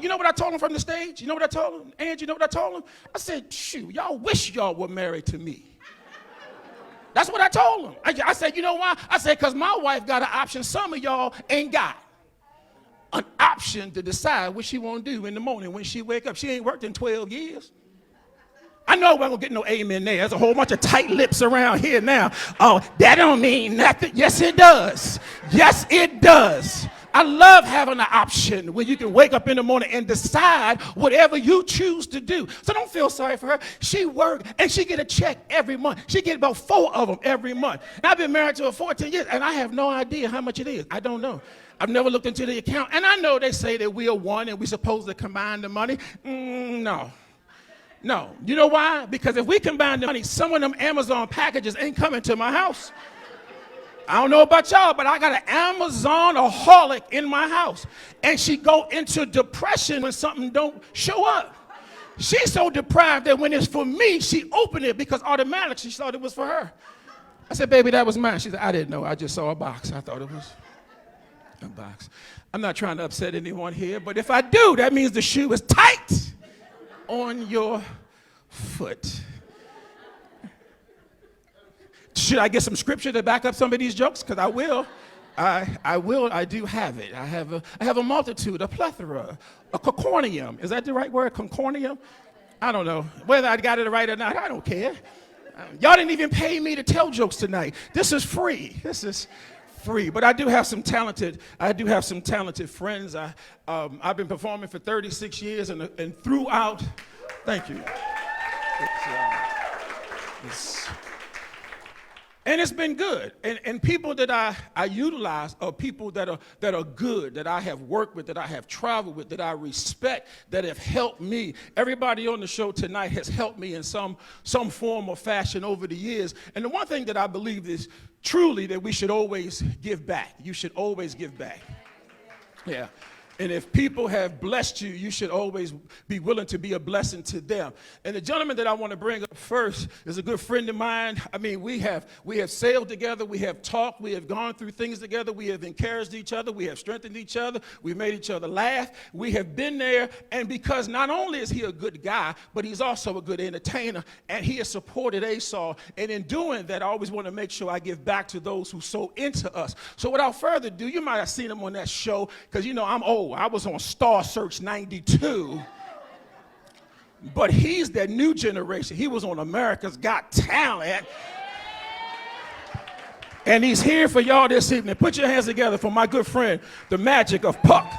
you know what I told him from the stage? You know what I told him? And you know what I told him? I said, shoot, y'all wish y'all were married to me. That's what I told him. I said, you know why? I said, because my wife got an option some of y'all ain't got. An option to decide what she want to do in the morning when she wake up. She ain't worked in 12 years. I know we're going to get no amen there. There's a whole bunch of tight lips around here now. Oh, that don't mean nothing. Yes, it does. Yes, it does. I love having an option where you can wake up in the morning and decide whatever you choose to do. So don't feel sorry for her. She worked and she get a check every month. She get about 4 of them every month. And I've been married to her 14 years and I have no idea how much it is. I don't know. I've never looked into the account. And I know they say that we are one and we're supposed to combine the money. No. No. You know why? Because if we combine the money, some of them Amazon packages ain't coming to my house. I don't know about y'all, but I got an Amazon-aholic in my house. And she go into depression when something don't show up. She's so deprived that when it's for me, she opened it because automatically she thought it was for her. I said, baby, that was mine. She said, I didn't know. I just saw a box. I thought it was a box. I'm not trying to upset anyone here, but if I do, that means the shoe is tight on your foot. Should I get some scripture to back up some of these jokes? Because I will. I will. I do have it. I have a multitude, a plethora, a concordium. Is that the right word? Concordium? I don't know. Whether I got it right or not, I don't care. Y'all didn't even pay me to tell jokes tonight. This is free. This is free. But I do have some talented friends. I've been performing for 36 years and throughout. Thank you. And it's been good. And people that I utilize are people that are good, that I have worked with, that I have traveled with, that I respect, that have helped me. Everybody on the show tonight has helped me in some form or fashion over the years. And the one thing that I believe is truly that we should always give back. You should always give back. Yeah. And if people have blessed you, you should always be willing to be a blessing to them. And the gentleman that I want to bring up first is a good friend of mine. I mean, we have sailed together, we have talked, we have gone through things together, we have encouraged each other, we have strengthened each other, we made each other laugh, we have been there. And because not only is he a good guy, but he's also a good entertainer, and he has supported ASAW. And in doing that, I always want to make sure I give back to those who sow into us. So without further ado, you might have seen him on that show, because you know I'm old. I was on Star Search 92, but he's that new generation. He was on America's Got Talent, and he's here for y'all this evening. Put your hands together for my good friend, the magic of Puck.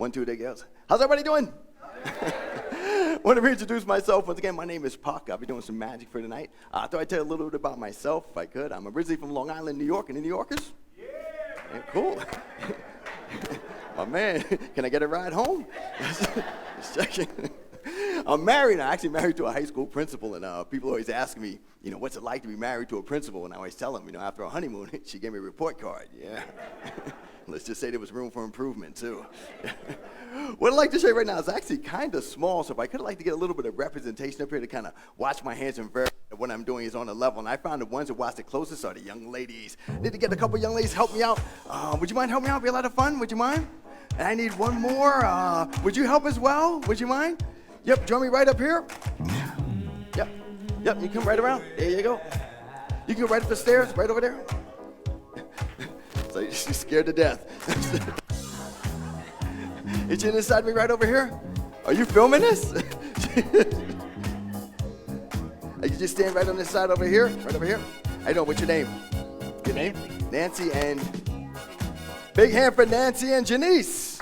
1, 2, there goes. How's everybody doing? I want to reintroduce myself. Once again, my name is Puck. I'll be doing some magic for tonight. I thought I'd tell you a little bit about myself, if I could. I'm originally from Long Island, New York. Any New Yorkers? Yeah, cool. My man, can I get a ride home? Just checking. I'm married. I'm actually married to a high school principal, and people always ask me, what's it like to be married to a principal? And I always tell them, after a honeymoon, she gave me a report card. Yeah. Let's just say there was room for improvement, too. What I'd like to show you right now is actually kind of small, so if I could like to get a little bit of representation up here to kind of watch my hands and verify that what I'm doing is on the level. And I found the ones that watch the closest are the young ladies. Need to get a couple young ladies help me out. Would you mind helping me out? It'd be a lot of fun. Would you mind? And I need one more. Would you help as well? Would you mind? Yep, join me right up here. Yep, you come right around. There you go. You can go right up the stairs, right over there. So she's scared to death. Is she inside me right over here? Are you filming this? You just stand right on this side over here, right over here. I know, what's your name? Your name? Nancy and... Big hand for Nancy and Janice.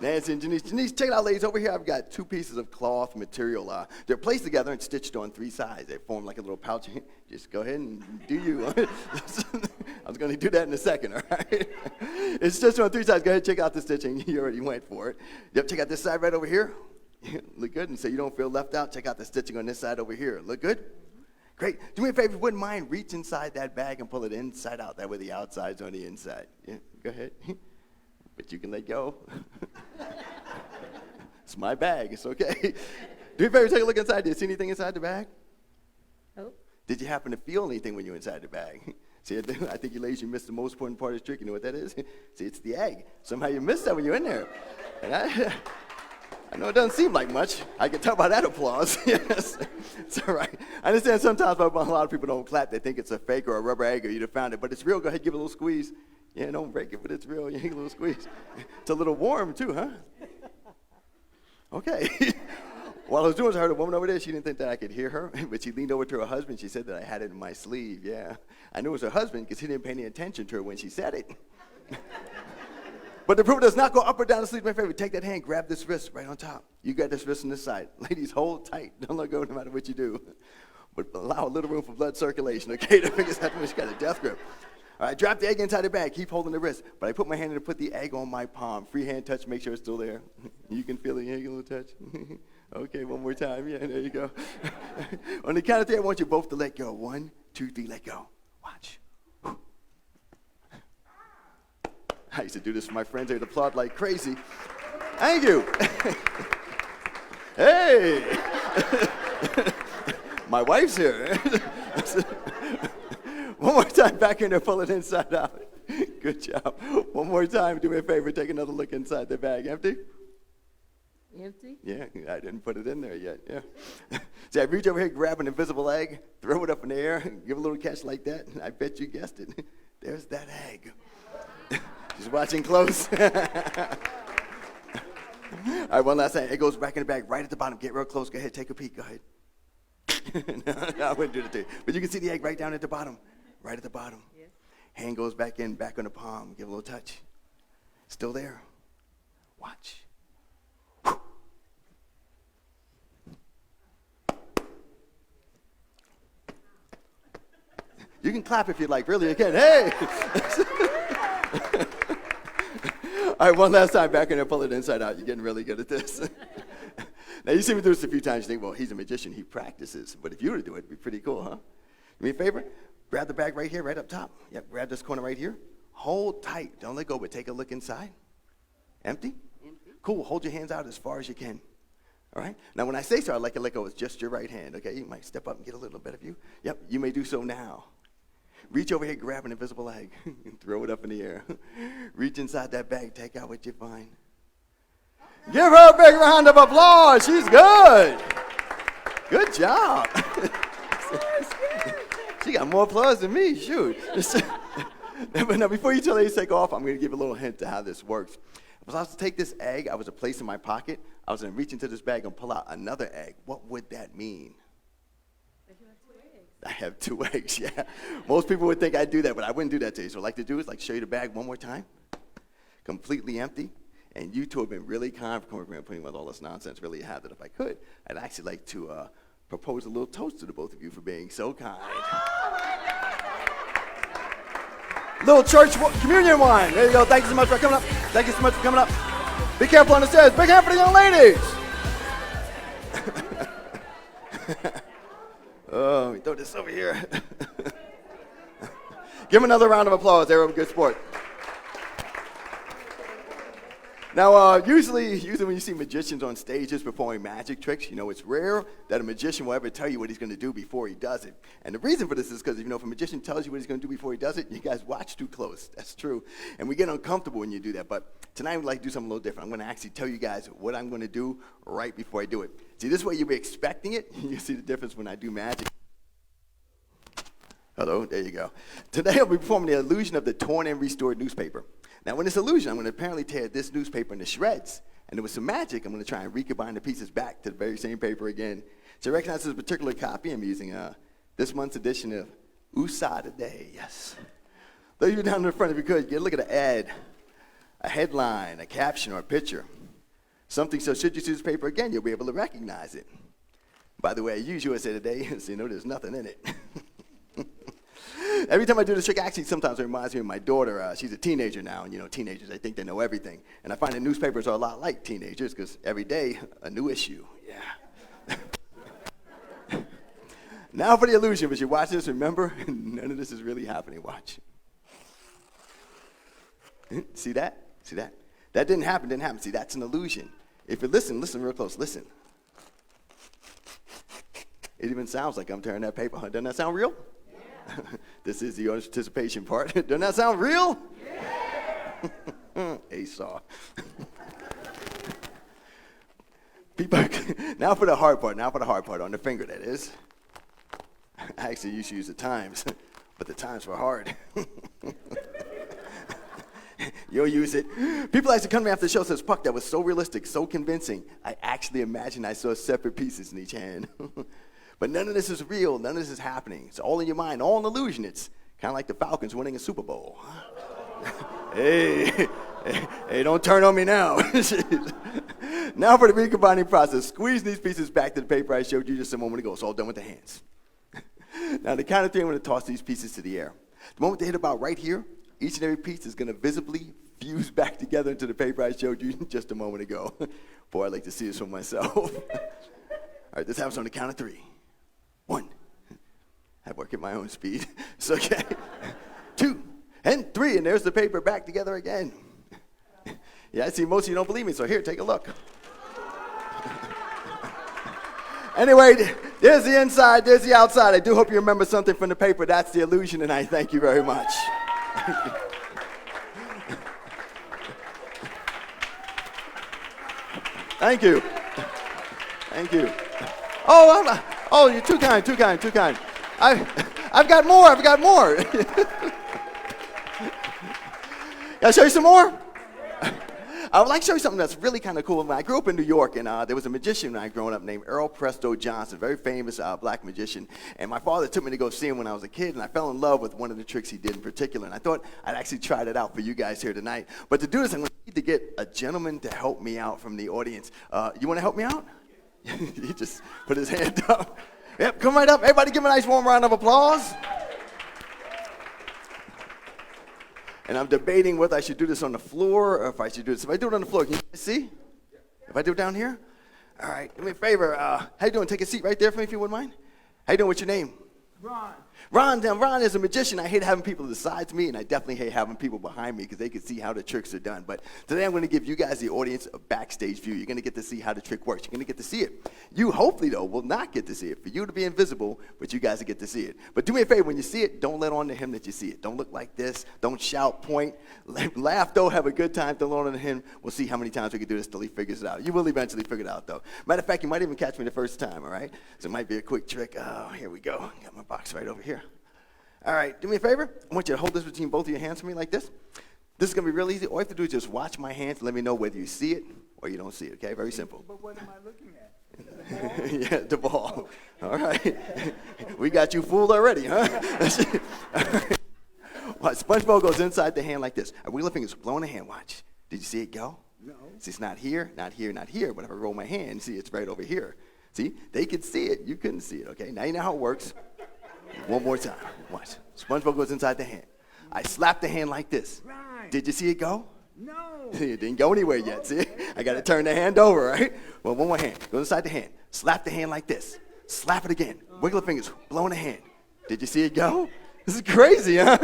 Nancy and Janice. Janice, check it out, ladies. Over here, I've got 2 pieces of cloth material. They're placed together and stitched on 3 sides. They form like a little pouch. Just go ahead and do you. I was going to do that in a second, all right? It's stitched on 3 sides. Go ahead and check out the stitching. You already went for it. Yep, check out this side right over here. Look good. And so you don't feel left out, check out the stitching on this side over here. Look good? Great. Do me a favor, if you wouldn't mind, reach inside that bag and pull it inside out. That way the outside's on the inside. Yeah, go ahead. But you can let go. It's my bag. It's okay. Do me a favor, take a look inside. Did you see anything inside the bag? Nope. Did you happen to feel anything when you were inside the bag? See, I think you ladies, you missed the most important part of the trick. You know what that is? See, it's the egg. Somehow you missed that when you're in there. And I know it doesn't seem like much. I can tell by that applause. Yes, it's all right. I understand sometimes a lot of people don't clap. They think it's a fake or a rubber egg or you'd have found it. But it's real. Go ahead, give it a little squeeze. Yeah, don't break it, but it's real. Yeah, give it a little squeeze. It's a little warm, too, huh? Okay. While I was doing this, I heard a woman over there. She didn't think that I could hear her, but she leaned over to her husband. She said that I had it in my sleeve. Yeah. I knew it was her husband because he didn't pay any attention to her when she said it. But the proof does not go up or down the sleeve. My favorite, take that hand, grab this wrist right on top. You got this wrist on this side. Ladies, hold tight. Don't let go no matter what you do. But allow a little room for blood circulation, okay? The fingers have to, she got a death grip. All right, drop the egg inside the bag. Keep holding the wrist. But I put my hand in to put the egg on my palm. Free hand touch, make sure it's still there. You can feel it. Yeah, you a little touch. Okay, one more time. Yeah, there you go. On the count of 3, I want you both to let go. 1, 2, 3, let go. Watch. I used to do this for my friends. They'd applaud like crazy. Thank you. Hey. My wife's here. One more time, back in there, pull it inside out. Good job. One more time, do me a favor, take another look inside the bag. Empty? Empty? Yeah, I didn't put it in there yet, yeah. See, I reach over here, grab an invisible egg, throw it up in the air, give a little catch like that, and I bet you guessed it. There's that egg. She's watching close. All right, one last time. It goes back in the bag, right at the bottom. Get real close. Go ahead, take a peek. Go ahead. No, I wouldn't do that to you. But you can see the egg right down at the bottom. Right at the bottom. Yes. Hand goes back in, back on the palm. Give a little touch. Still there. Watch. You can clap if you like, really, again. Hey! All right, one last time, back in there, pull it inside out. You're getting really good at this. Now, you see me do this a few times, you think, well, he's a magician, he practices. But if you were to do it, it'd be pretty cool, huh? Do me a favor? Grab the bag right here, right up top. Yep, grab this corner right here. Hold tight. Don't let go, but take a look inside. Empty? Empty. Cool. Hold your hands out as far as you can. All right? Now, when I say so, I'd like to let go. It's just your right hand, okay? You might step up and get a little better view. Yep, you may do so now. Reach over here, grab an invisible egg, and throw it up in the air. Reach inside that bag, take out what you find. Give her a big round of applause. She's good. Good job. She got more applause than me. Shoot. But now, before you tell ladies to take off, I'm going to give a little hint to how this works. If I was to take this egg, I was to place in my pocket, I was going to reach into this bag and pull out another egg. What would that mean? I have 2 eggs, yeah. Most people would think I'd do that, but I wouldn't do that to you. So what I'd like to do is show you the bag one more time. completely empty. And you two have been really kind for coming over and putting with all this nonsense. Really have that if I could. I'd actually like to propose a little toast to the both of you for being so kind. Little church communion wine. There you go. Thank you so much for coming up. Thank you so much for coming up. Be careful on the stairs. Big hand for the young ladies. Oh, let me throw this over here. Give them another round of applause. They were a good sport. Now, usually when you see magicians on stages performing magic tricks, you know, it's rare that a magician will ever tell you what he's going to do before he does it. And the reason for this is because, you know, if a magician tells you what he's going to do before he does it, you guys watch too close. That's true. And we get uncomfortable when you do that. But tonight we'd like to do something a little different. I'm going to actually tell you guys what I'm going to do right before I do it. See, this way you'll be expecting it. You see the difference when I do magic. Hello, there you go. Today I'll be performing the illusion of the torn and restored newspaper. Now, in this illusion, I'm going to apparently tear this newspaper into shreds. And with some magic, I'm going to try and recombine the pieces back to the very same paper again. So recognize this particular copy. I'm using this month's edition of ASAW Today. Yes. Those of you down in the front, if you could, get a look at an ad, a headline, a caption, or a picture. Something so should you see this paper again, you'll be able to recognize it. By the way, I use USA Today, so you know there's nothing in it. Every time I do this trick, actually, sometimes it reminds me of my daughter. She's a teenager now, and, you know, teenagers, they think they know everything. And I find that newspapers are a lot like teenagers, because every day, a new issue. Yeah. Now for the illusion. As you watch this, remember, none of this is really happening. Watch. See that? See that? That didn't happen. See, that's an illusion. If you listen real close. Listen. It even sounds like I'm tearing that paper. Doesn't that sound real? This is the audience participation part. Doesn't that sound real? Yeah. ASAW. Now for the hard part. On the finger, that is. I actually used to use the times, but the times were hard. You'll use it. People like to come to me after the show and says, Puck, that was so realistic, so convincing. I actually imagined I saw separate pieces in each hand. But none of this is real. None of this is happening. It's all in your mind, all an illusion. It's kind of like the Falcons winning a Super Bowl. Hey, don't turn on me now. Now for the recombining process. Squeeze these pieces back to the paper I showed you just a moment ago. It's all done with the hands. Now, the count of three, I'm going to toss these pieces to the air. The moment they hit about right here, each and every piece is going to visibly fuse back together into the paper I showed you just a moment ago. Boy, I'd like to see this for myself. All right, this happens on the count of three. 1. I work at my own speed. It's okay. 2 and 3, and there's the paper back together again. Yeah, I see most of you don't believe me, so here, take a look. Anyway, there's the inside, there's the outside. I do hope you remember something from the paper. That's the illusion, and I thank you very much. Thank you. Thank you. Oh, you're too kind. I've got more. Can I show you some more? I would like to show you something that's really kind of cool. When I grew up in New York, and there was a magician when I was growing up named Earl Presto Johnson, very famous black magician. And my father took me to go see him when I was a kid, and I fell in love with one of the tricks he did in particular. And I thought I'd actually try that out for you guys here tonight. But to do this, I'm going to need to get a gentleman to help me out from the audience. You want to help me out? He just put his hand up. Yep, come right up. Everybody give him a nice warm round of applause. And I'm debating whether I should do this on the floor or if I should do this. If I do it on the floor, can you guys see? If I do it down here? All right, do me a favor. How you doing? Take a seat right there for me if you wouldn't mind. How you doing? What's your name? Ron. Ron is a magician. I hate having people besides me, and I definitely hate having people behind me because they can see how the tricks are done. But today I'm going to give you guys, the audience, a backstage view. You're going to get to see how the trick works. You're going to get to see it. You, hopefully, though, will not get to see it. For you to be invisible, but you guys will get to see it. But do me a favor. When you see it, don't let on to him that you see it. Don't look like this. Don't shout, point. Laugh, though. Have a good time. Don't let on to him. We'll see how many times we can do this till he figures it out. You will eventually figure it out, though. Matter of fact, you might even catch me the first time, all right? So it might be a quick trick. Oh, here we go. Got my box right over here. All right, do me a favor. I want you to hold this between both of your hands for me like this. This is going to be real easy. All you have to do is just watch my hands and let me know whether you see it or you don't see it, okay? Very simple. But what am I looking at? Yeah, the ball. All right. We got you fooled already, huh? Well, SpongeBob goes inside the hand like this. Our wiggle fingers blow in the hand. Watch. Did you see it go? No. See, it's not here, not here, not here. But if I roll my hand, see, it's right over here. See, they could see it. You couldn't see it, okay? Now you know how it works. One more time. Watch. SpongeBob goes inside the hand. I slap the hand like this. Right. Did you see it go? No. It didn't go anywhere yet, see? I got to turn the hand over, right? Well, one more hand. Go inside the hand. Slap the hand like this. Slap it again. Wiggle the fingers. Blow in the hand. Did you see it go? This is crazy, huh?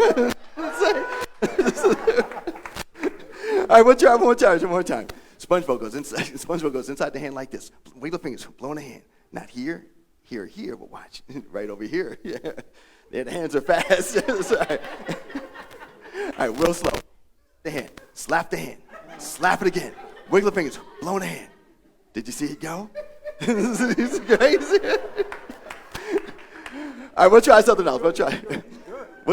All right, one more time. SpongeBob goes inside the hand like this. Wiggle the fingers. Blow in the hand. Not here, here, here, but watch. Right over here. Yeah. There, the hands are fast. That's right. All right, real slow. The hand. Slap the hand. Slap it again. Wiggle the fingers. Blow in the hand. Did you see it go? This is crazy. All right, we'll try something else. We'll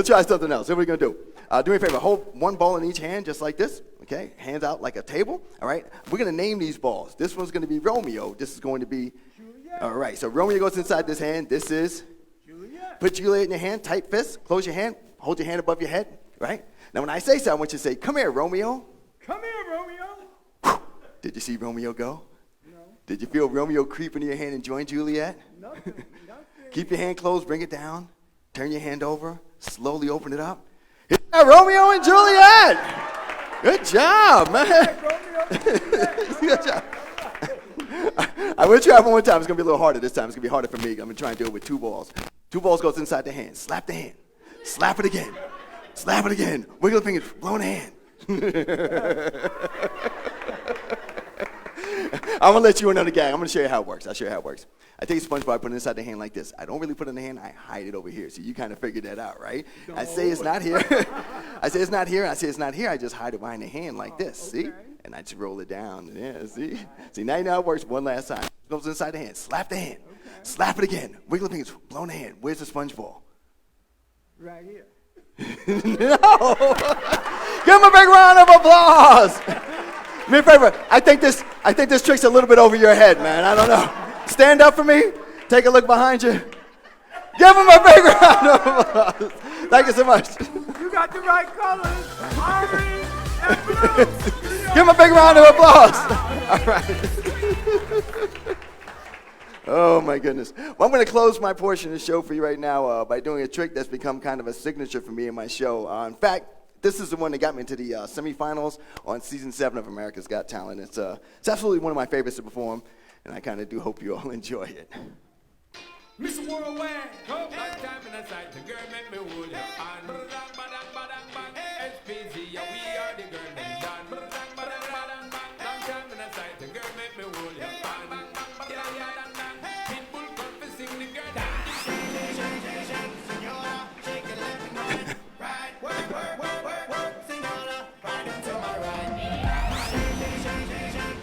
try something else. What are we going to do? Do me a favor. Hold one ball in each hand just like this. Okay? Hands out like a table. All right? We're going to name these balls. This one's going to be Romeo. This is going to be... Juliet. All right. So Romeo goes inside this hand. This is... Juliet. Put Juliet in your hand. Tight fist. Close your hand. Hold your hand above your head. Right? Now, when I say so, I want you to say, come here, Romeo. Come here, Romeo. Did you see Romeo go? No. Did you feel Romeo creep into your hand and join Juliet? Nothing. Keep your hand closed, bring it down, turn your hand over, slowly open it up. Yeah, Romeo and Juliet! Good job, man. Good job. I will try one more time. It's going to be a little harder this time. It's going to be harder for me. I'm going to try and do it with two balls. Two balls goes inside the hand. Slap the hand. Slap it again. Slap it again. Wiggle the fingers. Blow in the hand. I'm going to let you another gag. I'm going to show you how it works. I'll show you how it works. I take a SpongeBob, put it inside the hand like this. I don't really put it in the hand. I hide it over here. So you kind of figured that out, right? No. I say it's not here. I say it's not here. I say it's not here. I just hide it behind the hand like this. Okay. See? And I just roll it down. Yeah, see? See, now you know how it works. One last time. It goes inside the hand. Slap the hand. Okay. Slap it again. Wiggle the fingers. Blow in the hand. Where's the sponge ball? Right here. No! Give him a big round of applause! Do me a favor. I think this trick's a little bit over your head, man. I don't know. Stand up for me. Take a look behind you. Give him a big round of applause. Thank you so much. You got the right colors. Orange and blue. Give him a big round of applause. All right. Oh, my goodness. Well, I'm going to close my portion of the show for you right now by doing a trick that's become kind of a signature for me in my show. In fact, this is the one that got me into the semifinals on season 7 of America's Got Talent. It's absolutely one of my favorites to perform, and I kind of do hope you all enjoy it. Mr. Worldwide, come back time in a sight, the girl make me hold your hand. SPZ, yeah, we are the girl named Dan. Long time in a sight, the girl make me hold your hand. People come to sing the girl down. Senora, shake it, let me know. Right, work, senora, right into my right.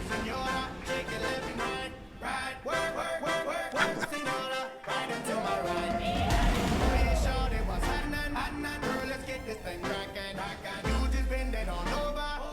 Senora, shake it, let me know. Right, work, senora, right into my right. Hey, shorty, what's happening? Girl, let's get this thing rockin'. You just bend it on over.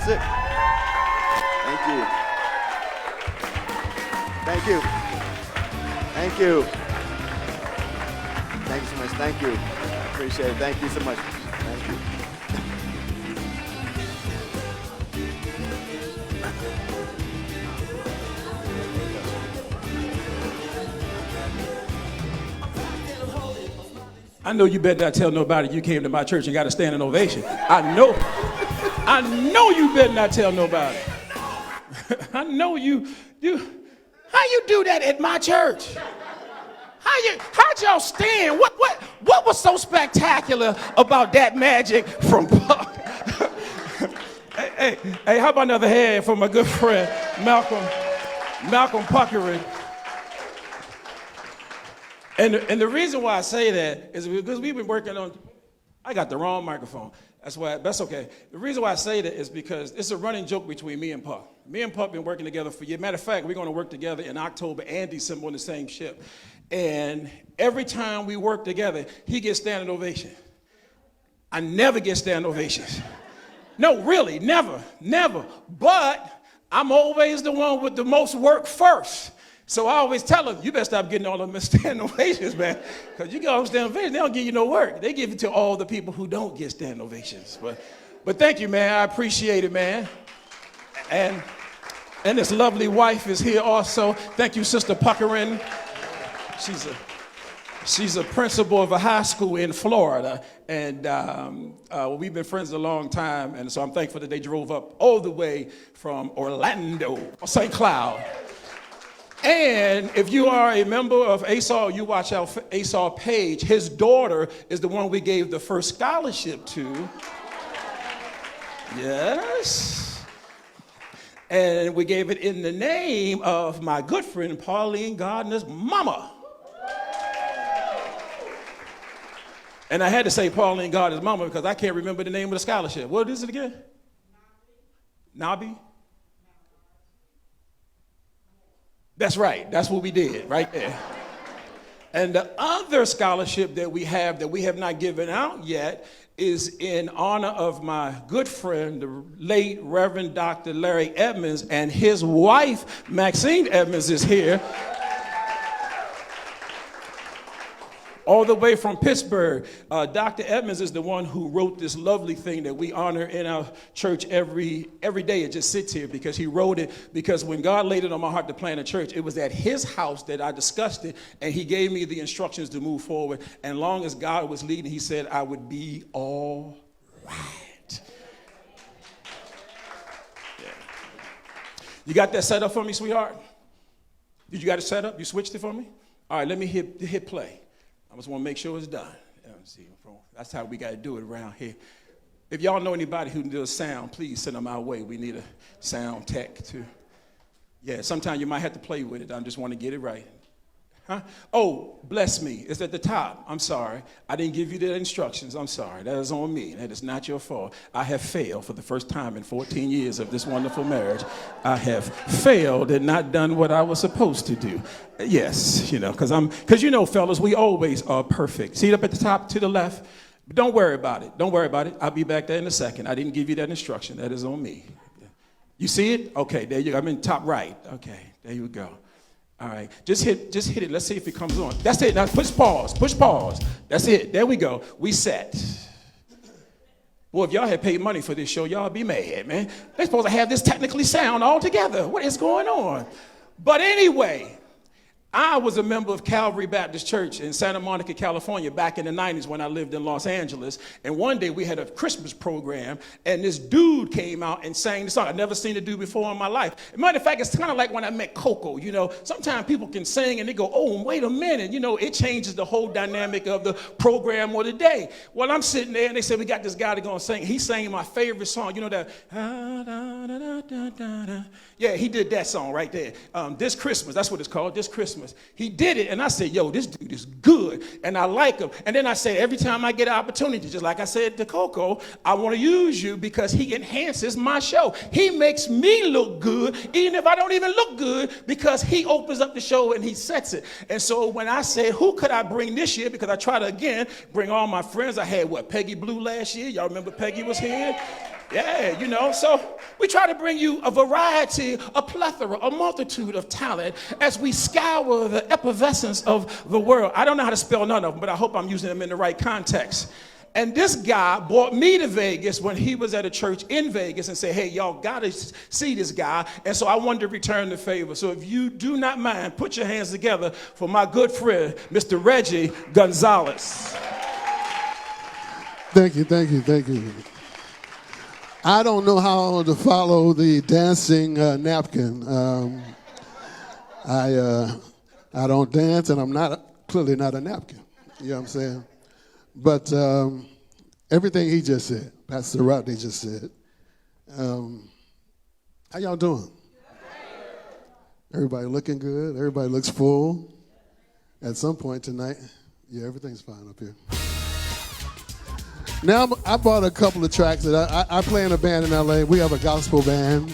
That's it. Thank you. Thank you. Thank you. Thank you so much. Thank you. I appreciate it. Thank you so much. Thank you. I know you better not tell nobody you came to my church and got a standing ovation. I know you better not tell nobody. I know you. How you do that at my church? How'd y'all stand? What was so spectacular about that magic from Puck? hey, how about another hand for my good friend Malcolm Puckering? And the reason why I say that is because we've been working on. I got the wrong microphone. That's okay. The reason why I say that is because it's a running joke between me and Puck. Me and Puck been working together for years. Matter of fact, we're going to work together in October and December on the same ship. And every time we work together, he gets standing ovation. I never get standing ovations. No, really, never. But I'm always the one with the most work first. So I always tell them, you better stop getting all them standing ovations, man. Because you get all them standing ovations, they don't give you no work. They give it to all the people who don't get standing ovations. But thank you, man. I appreciate it, man. And his lovely wife is here also. Thank you, Sister Puckering. She's a principal of a high school in Florida. And we've been friends a long time. And so I'm thankful that they drove up all the way from Orlando, St. Cloud. And if you are a member of ASAW, you watch our ASAW page. His daughter is the one we gave the first scholarship to. Yes. And we gave it in the name of my good friend Pauline Gardner's mama. And I had to say Pauline Gardner's mama because I can't remember the name of the scholarship. What is it again? Nabi? That's right. That's what we did right there. And the other scholarship that we have not given out yet is in honor of my good friend, the late Reverend Dr. Larry Edmonds, and his wife, Maxine Edmonds, is here. All the way from Pittsburgh. Dr. Edmonds is the one who wrote this lovely thing that we honor in our church every day. It just sits here because he wrote it. Because when God laid it on my heart to plant a church, it was at his house that I discussed it, and he gave me the instructions to move forward. And long as God was leading, he said I would be all right. Yeah. You got that set up for me, sweetheart? Did you got it set up? You switched it for me? All right, let me hit play. I just want to make sure it's done. That's how we got to do it around here. If y'all know anybody who does sound, please send them our way. We need a sound tech too. Yeah, sometimes you might have to play with it. I just want to get it right. Huh? Oh, bless me. It's at the top. I'm sorry. I didn't give you the instructions. I'm sorry. That is on me. That is not your fault. I have failed for the first time in 14 years of this wonderful marriage. I have failed and not done what I was supposed to do. Yes, because you know, fellas, we always are perfect. See it up at the top to the left? But don't worry about it. Don't worry about it. I'll be back there in a second. I didn't give you that instruction. That is on me. You see it? Okay, there you go. I'm in top right. Okay, there you go. All right, just hit it. Let's see if it comes on. That's it. Now push pause. That's it. There we go. We set. Well, if y'all had paid money for this show, y'all be mad, man. They're supposed to have this technically sound all together. What is going on? But anyway, I was a member of Calvary Baptist Church in Santa Monica, California, back in the 90s when I lived in Los Angeles. And one day we had a Christmas program, and this dude came out and sang the song. I'd never seen a dude before in my life. As a matter of fact, it's kind of like when I met Coco. Sometimes people can sing and they go, oh, wait a minute. It changes the whole dynamic of the program or the day. Well, I'm sitting there, and they said, we got this guy that's going to sing. He sang my favorite song. That. Yeah, he did that song right there. This Christmas, that's what it's called, This Christmas. He did it, and I said, yo, this dude is good, and I like him. And then I said, every time I get an opportunity, just like I said to Coco, I want to use you because he enhances my show. He makes me look good, even if I don't even look good, because he opens up the show and he sets it. And so when I said, who could I bring this year? Because I try to, again, bring all my friends. I had, Peggy Blue last year. Y'all remember Peggy was here? Yeah, you know, so we try to bring you a variety, a plethora, a multitude of talent as we scour the effervescence of the world. I don't know how to spell none of them, but I hope I'm using them in the right context. And this guy brought me to Vegas when he was at a church in Vegas and said, hey, y'all gotta see this guy. And so I wanted to return the favor. So if you do not mind, put your hands together for my good friend, Mr. Reggie Gonzales. Thank you, thank you, thank you. I don't know how to follow the dancing napkin. I don't dance, and I'm clearly not a napkin. You know what I'm saying? But everything he just said, Pastor Rodney just said. How y'all doing? Everybody looking good? Everybody looks full? At some point tonight, yeah, everything's fine up here. Now, I brought a couple of tracks that I play in a band in L.A. We have a gospel band.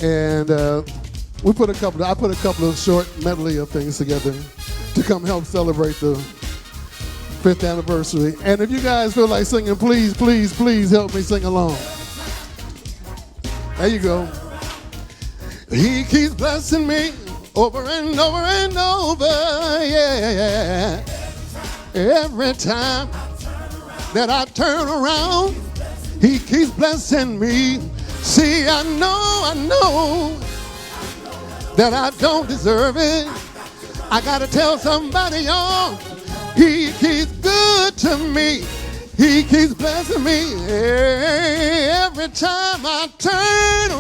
And I put a couple of short medley of things together to come help celebrate the 5th anniversary. And if you guys feel like singing, please, please, please help me sing along. There you go. He keeps blessing me over and over and over, yeah. Every time that I turn around, he keeps blessing me. See, I know that I don't deserve it. I gotta tell somebody, y'all, he keeps good to me. He keeps blessing me. Every time I turn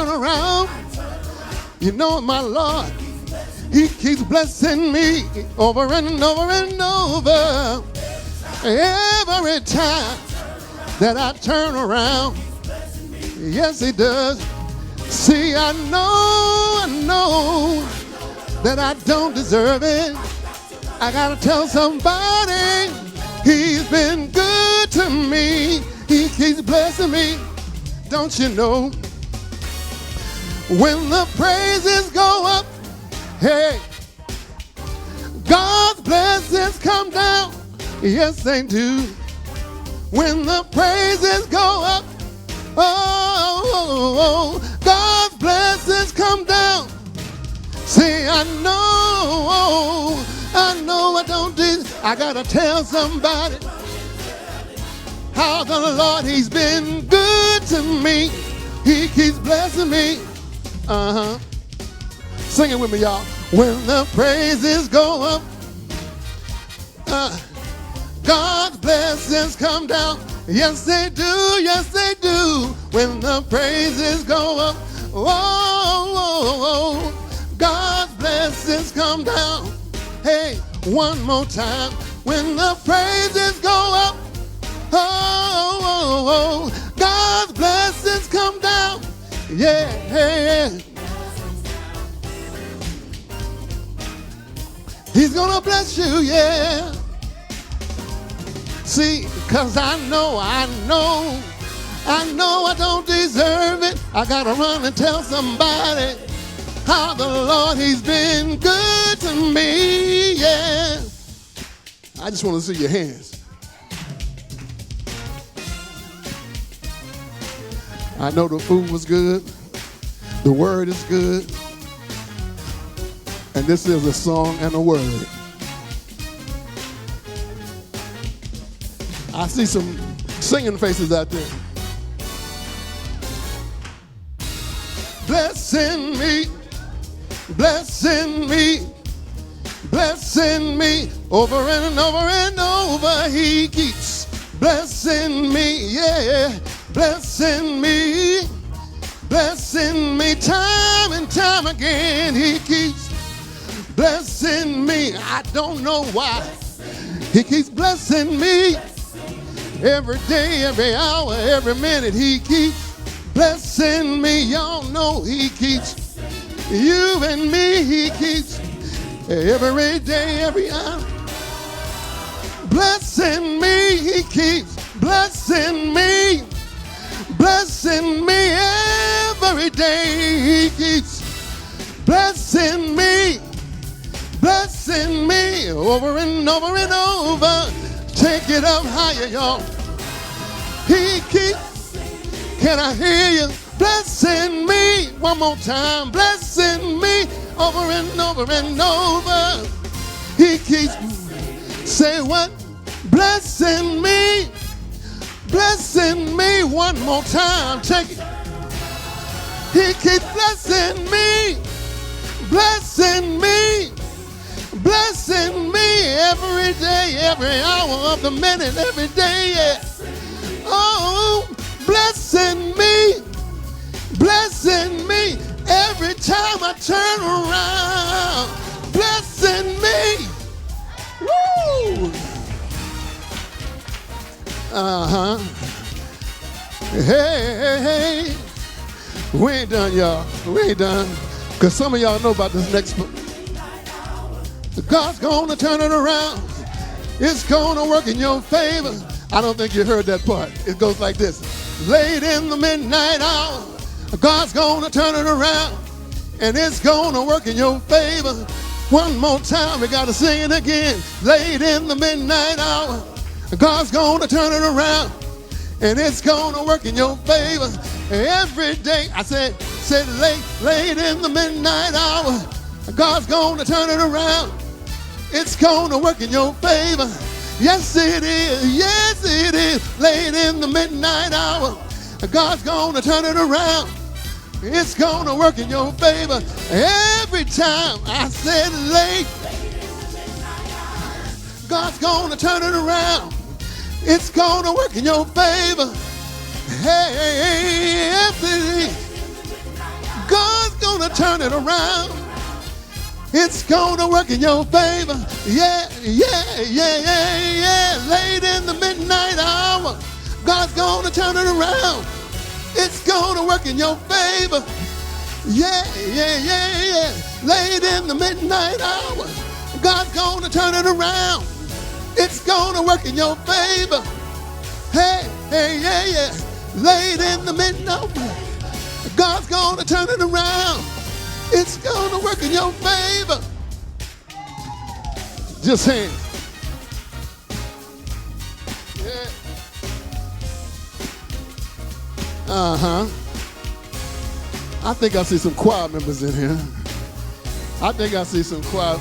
around, you know, my Lord, he keeps blessing me over and over and over. Every time that I turn around, yes, he does. See, I know that I don't deserve it. I gotta tell somebody, he's been good to me. He keeps blessing me. Don't you know? When the praises go up, hey, God's blessings come down. Yes, they do. When the praises go up, oh, God's blessings come down. See, I know I don't do. I gotta tell somebody how the Lord, he's been good to me. He keeps blessing me. Sing it with me, y'all. When the praises go up, God's blessings come down. Yes, they do. Yes, they do. When the praises go up, oh, God's blessings come down. Hey, one more time. When the praises go up, oh, God's blessings come down. Yeah. He's gonna bless you, yeah. See, cause I know I don't deserve it. I gotta run and tell somebody how the Lord, he's been good to me, yeah. I just want to see your hands. I know the food was good, the word is good, and this is a song and a word. I see some singing faces out there. Blessing me, blessing me, blessing me, over and over and over. He keeps blessing me, yeah, blessing me, time and time again. He keeps blessing me. I don't know why. He keeps blessing me. Every day, every hour, every minute, he keeps blessing me. Y'all know he keeps you and me. He keeps every day, every hour. Blessing me, he keeps blessing me. Blessing me every day. He keeps blessing me. Blessing me over and over and over. Take it up higher, y'all. He keeps, can I hear you? Blessing me one more time, blessing me over and over and over. He keeps, say what? Blessing me one more time. Take it. He keeps blessing me every day, every hour of the minute, every day. Yeah. Oh, blessing me every time I turn around. Blessing me. Woo! Hey. We ain't done, y'all. We ain't done. Because some of y'all know about this next book. God's going to turn it around. It's going to work in your favor. I don't think you heard that part. It goes like this. Late in the midnight hour, God's going to turn it around. And it's going to work in your favor. One more time, we got to sing it again. Late in the midnight hour, God's going to turn it around. And it's going to work in your favor. Every day, I said late in the midnight hour, God's going to turn it around. It's going to work in your favor. Yes, it is. Yes, it is. Late in the midnight hour, God's going to turn it around. It's going to work in your favor. Every time I said late, God's going to turn it around. It's going to work in your favor. Hey, God's going to turn it around. It's going to work in your favor. Yeah. Late in the midnight hour, God's going to turn it around. It's going to work in your favor. Yeah. Late in the midnight hour, God's going to turn it around. It's going to work in your favor. Hey. Late in the midnight, God's going to turn it around. It's going to work in your favor. Just saying. Yeah. I think I see some choir members in here. I think I see some choir.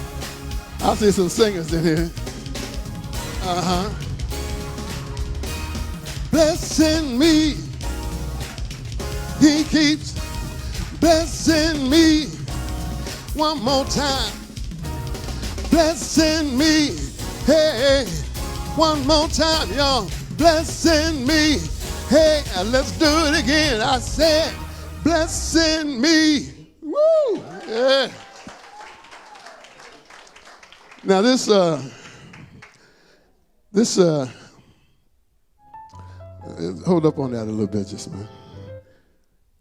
I see some singers in here. Blessing me. He keeps blessing me. One more time. Blessing me. Hey, one more time, y'all. Blessing me. Hey, let's do it again. I said, blessing me. Woo! Yeah. Now hold up on that a little bit, just man.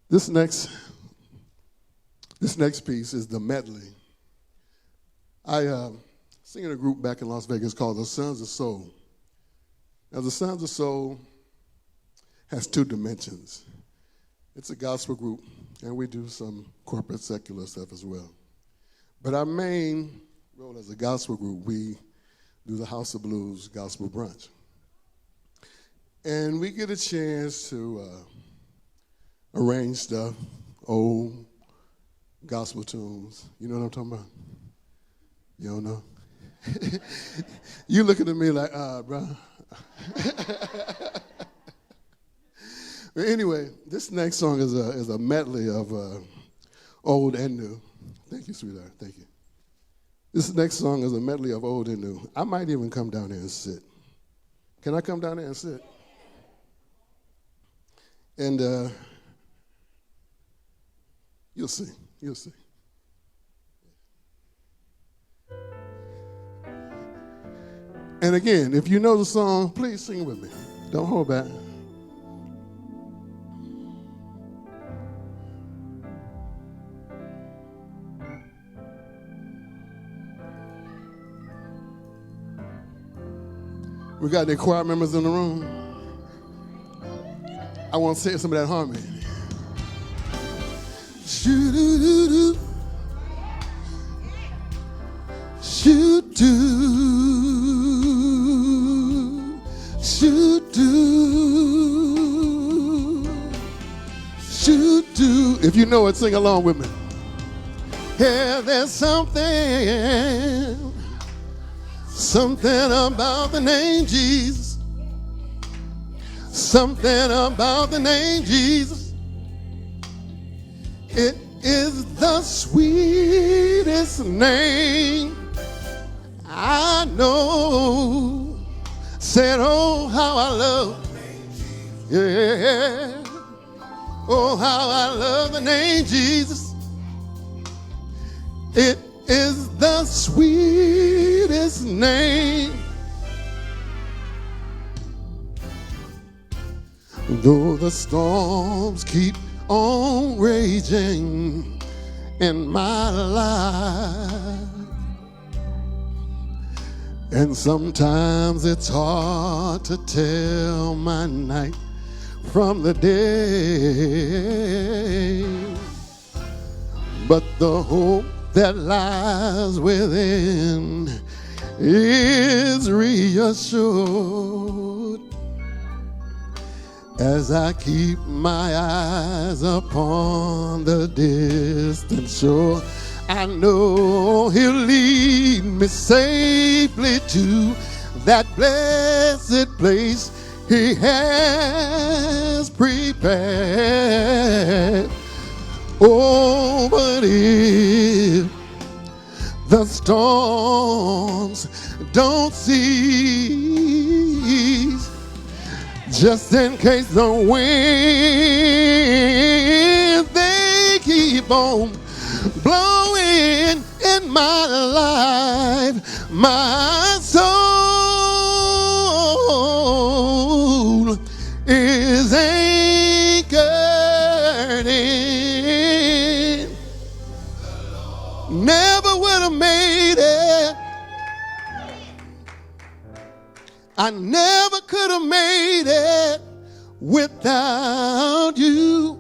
This next piece is the medley. I sing in a group back in Las Vegas called the Sons of Soul. Now, the Sons of Soul has two dimensions. It's a gospel group, and we do some corporate secular stuff as well. But our main role as a gospel group, we do the House of Blues Gospel Brunch. And we get a chance to arrange stuff, old gospel tunes. You know what I'm talking about? You don't know? You looking at me like, bro. But anyway, this next song is a medley of old and new. Thank you, sweetheart. Thank you. This next song is a medley of old and new. I might even come down there and sit. Can I come down there and sit? And you'll see. You'll see. And again, if you know the song, please sing with me. Don't hold back. We got any choir members in the room? I want to say some of that harmony. Shoo-doo-doo-doo. Shoo-doo. Shoo-doo. to do. If you know it, sing along with me. Yeah, there's something about the name Jesus. Something about the name Jesus. It is the sweetest name I know. Said, oh, how I love. Yeah. Oh, how I love the name Jesus. It is the sweetest name. Though the storms keep on raging in my life, and sometimes it's hard to tell my night from the day, but the hope that lies within is reassured as I keep my eyes upon the distant shore. I know he'll lead me safely to that blessed place he has prepared. Oh, but if the storms don't cease, just in case the winds they keep on blowing in my life, my soul is anchored in. Never would have made it. I never could have made it without you.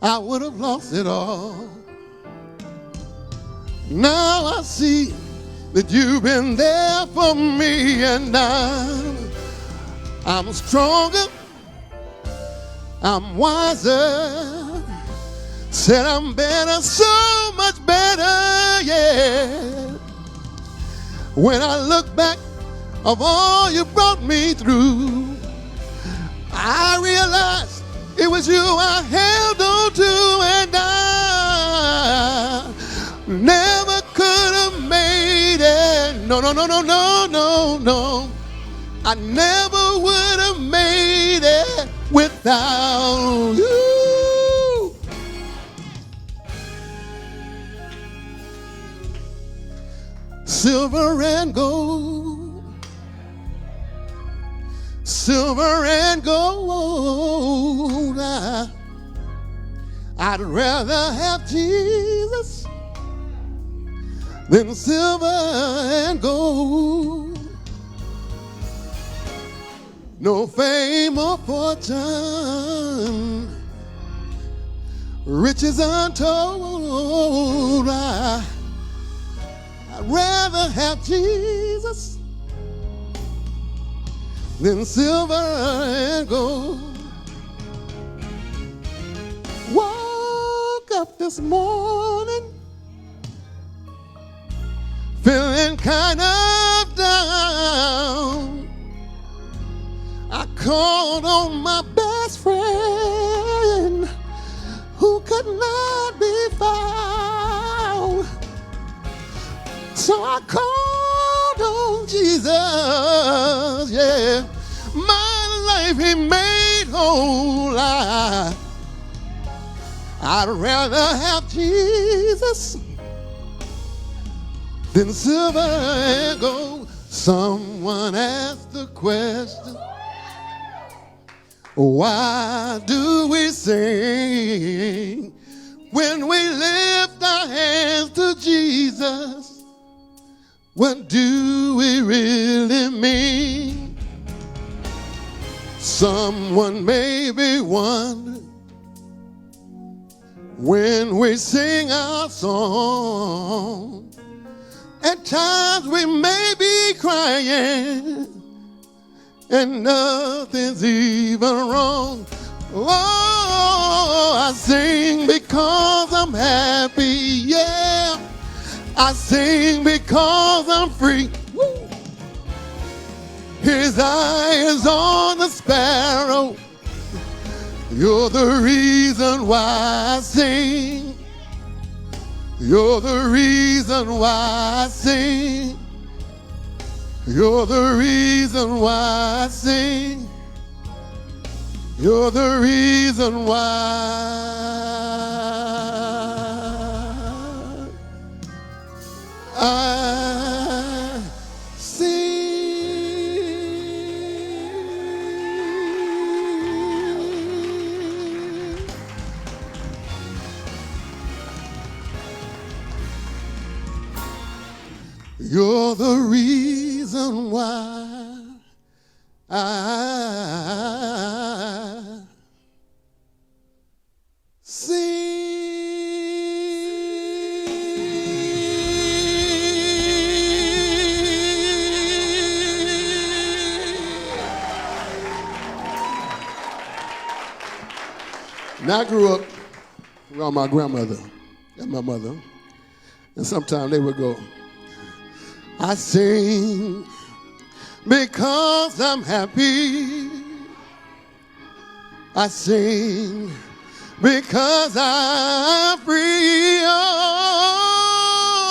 I would have lost it all. Now I see that you've been there for me, and I'm stronger, I'm wiser, said I'm better, so much better, yeah. When I look back of all you brought me through, I realized it was you I held on to, and I never could have made it. No, no, no, no, no, no, no. I never would have made it without you. Silver and gold, silver and gold, I'd rather have Jesus than silver and gold. No fame or fortune, riches untold, I'd rather have Jesus than silver and gold. Woke up this morning feeling kind of down. I called on my best friend who could not be found. So I called on Jesus, yeah. My life he made whole. I'd rather have Jesus than silver and gold. Someone asked the question, why do we sing when we lift our hands to Jesus? What do we really mean? Someone may be wondering when we sing our song. At times we may be crying and nothing's even wrong. Oh, I sing because I'm happy, yeah. I sing because I'm free. Woo. His eye is on the sparrow. You're the reason why I sing. You're the reason why I sing. You're the reason why I sing. You're the reason why I sing. You're the reason why I Now, I grew up around my grandmother and my mother, and sometimes they would go, I sing because I'm happy. I sing because I'm free.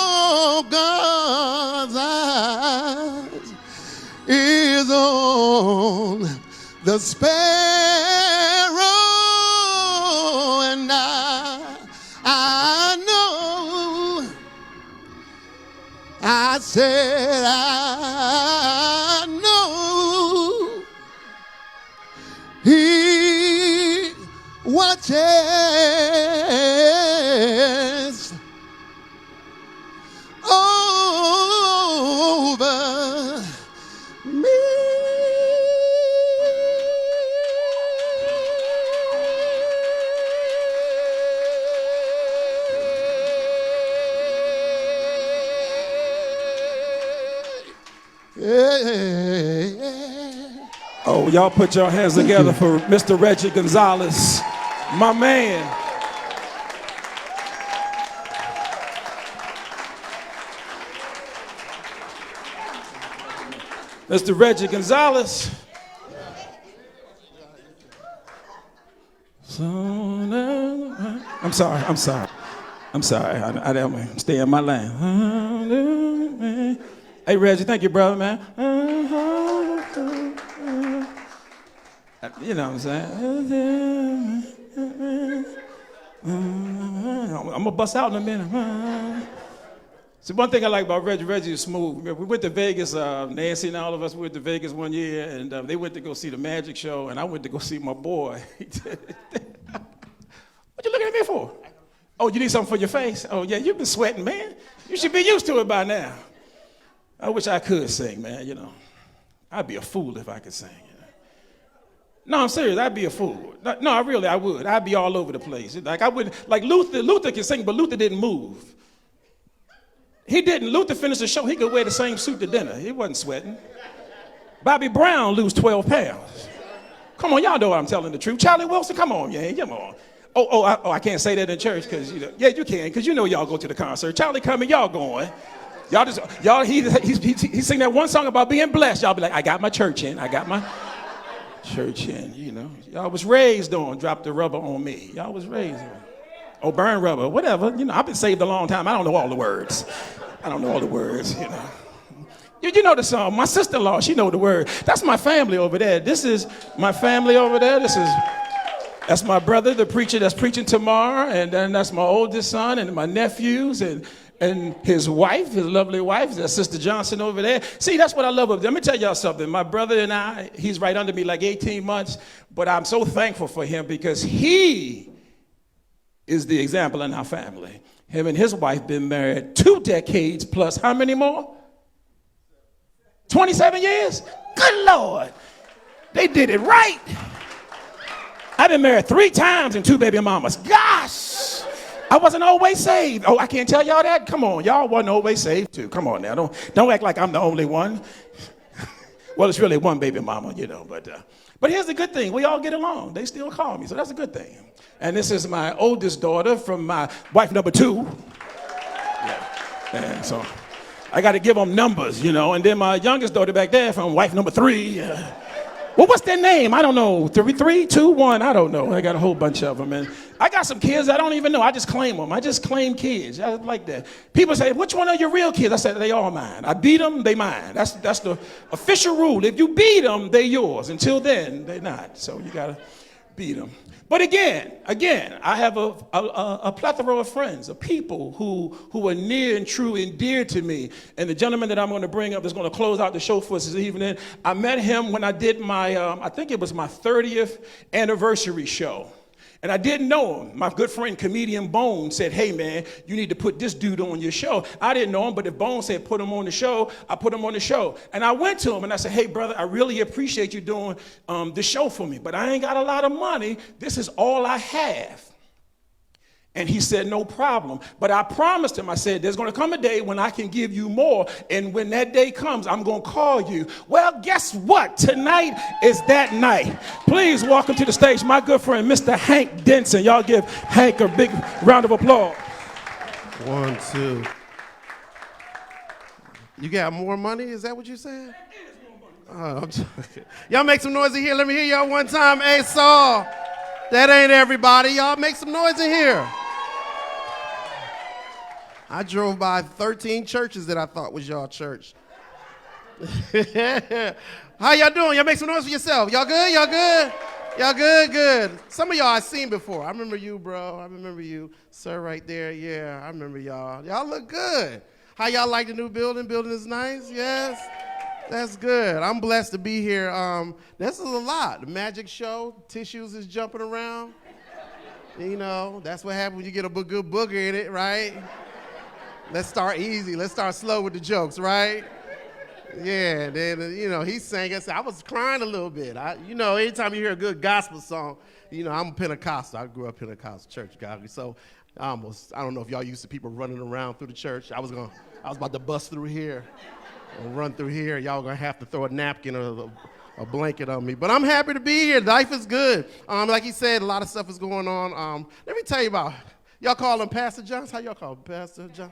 Oh, God's eyes is on the sparrow, and I know. I said I know He watches over me. Oh, y'all put your hands together for Mr. Reggie Gonzales, my man. Mr. Reggie Gonzales. I'm sorry. I don't stay in my lane. Hey, Reggie, thank you, brother, man. You know what I'm saying? I'm going to bust out in a minute. See, one thing I like about Reggie is smooth. We went to Vegas, Nancy and all of us went to Vegas one year, and they went to go see the magic show, and I went to go see my boy. What you looking at me for? Oh, you need something for your face? Oh, yeah, you've been sweating, man. You should be used to it by now. I wish I could sing, man, you know. I'd be a fool if I could sing. You know? No, I'm serious, I'd be a fool. No, I would. I'd be all over the place. Like, I wouldn't, like Luther can sing, but Luther didn't move. He didn't. Luther finished the show, he could wear the same suit to dinner. He wasn't sweating. Bobby Brown lose 12 pounds. Come on, y'all know I'm telling the truth. Charlie Wilson, come on, yeah, come on. I can't say that in church, because, you know, yeah, you can, because you know y'all go to the concert. Charlie coming, y'all going. He sing that one song about being blessed. Y'all be like, I got my church in, you know. Y'all was raised on, drop the rubber on me. Y'all was raised on. Oh, burn rubber, whatever. You know, I've been saved a long time. I don't know all the words, you know. You know the song. My sister-in-law, she know the word. That's my family over there. This is my family over there. That's my brother, the preacher that's preaching tomorrow, and then that's my oldest son and my nephews and his wife, his lovely wife, that's Sister Johnson over there. See, that's what I love of them. Let me tell y'all something. My brother and I, he's right under me like 18 months, but I'm so thankful for him because he is the example in our family. Him and his wife been married 2 decades plus how many more? 27 years? Good Lord. They did it right. I've been married 3 times and 2 baby mamas. Gosh, I wasn't always saved. Oh, I can't tell y'all that? Come on, y'all wasn't always saved too. Come on now, don't act like I'm the only one. Well, it's really one baby mama, but here's the good thing. We all get along. They still call me, so that's a good thing. And this is my oldest daughter from my wife number 2. And so I got to give them numbers, and then my youngest daughter back there from wife number 3. Well, what's their name? I don't know. 3, 2, 1, I don't know. I got a whole bunch of them. And I got some kids I don't even know. I just claim them. I just claim kids. I like that. People say, which one are your real kids? I said, they all mine. I beat them, they mine. That's the official rule. If you beat them, they yours. Until then, they're not. So you got to beat them. But again, I have a plethora of friends, of people who are near and true and dear to me. And the gentleman that I'm going to bring up is going to close out the show for us this evening. I met him when I did my, I think it was my 30th anniversary show. And I didn't know him. My good friend, comedian Bone, said, hey, man, you need to put this dude on your show. I didn't know him, but if Bone said put him on the show, I put him on the show. And I went to him and I said, hey, brother, I really appreciate you doing the show for me, but I ain't got a lot of money. This is all I have. And he said, no problem. But I promised him, I said, there's going to come a day when I can give you more. And when that day comes, I'm going to call you. Well, guess what? Tonight is that night. Please welcome to the stage my good friend, Mr. Hank Denson. Y'all give Hank a big round of applause. 1, 2. You got more money? Is that what you said? Oh, I'm joking. Y'all make some noise in here. Let me hear y'all one time. ASAW. That ain't everybody. Y'all make some noise in here. I drove by 13 churches that I thought was y'all church. How y'all doing? Y'all make some noise for yourself. Y'all good? Y'all good? Y'all good? Good. Some of y'all I've seen before. I remember you, bro. I remember you. Sir right there. Yeah, I remember y'all. Y'all look good. How y'all like the new building? Building is nice? Yes? That's good. I'm blessed to be here. This is a lot. The magic show, tissues is jumping around. That's what happens when you get a good booger in it, right? Let's start easy. Let's start slow with the jokes, right? Yeah, then, he sang. I was crying a little bit. Anytime you hear a good gospel song, I'm a Pentecostal. I grew up Pentecostal church guy. So I don't know if y'all used to people running around through the church. I was about to bust through here and run through here. Y'all gonna have to throw a napkin or a blanket on me. But I'm happy to be here. Life is good. Like he said, a lot of stuff is going on. Let me tell you about, y'all call him Pastor John? How y'all call him, Pastor John?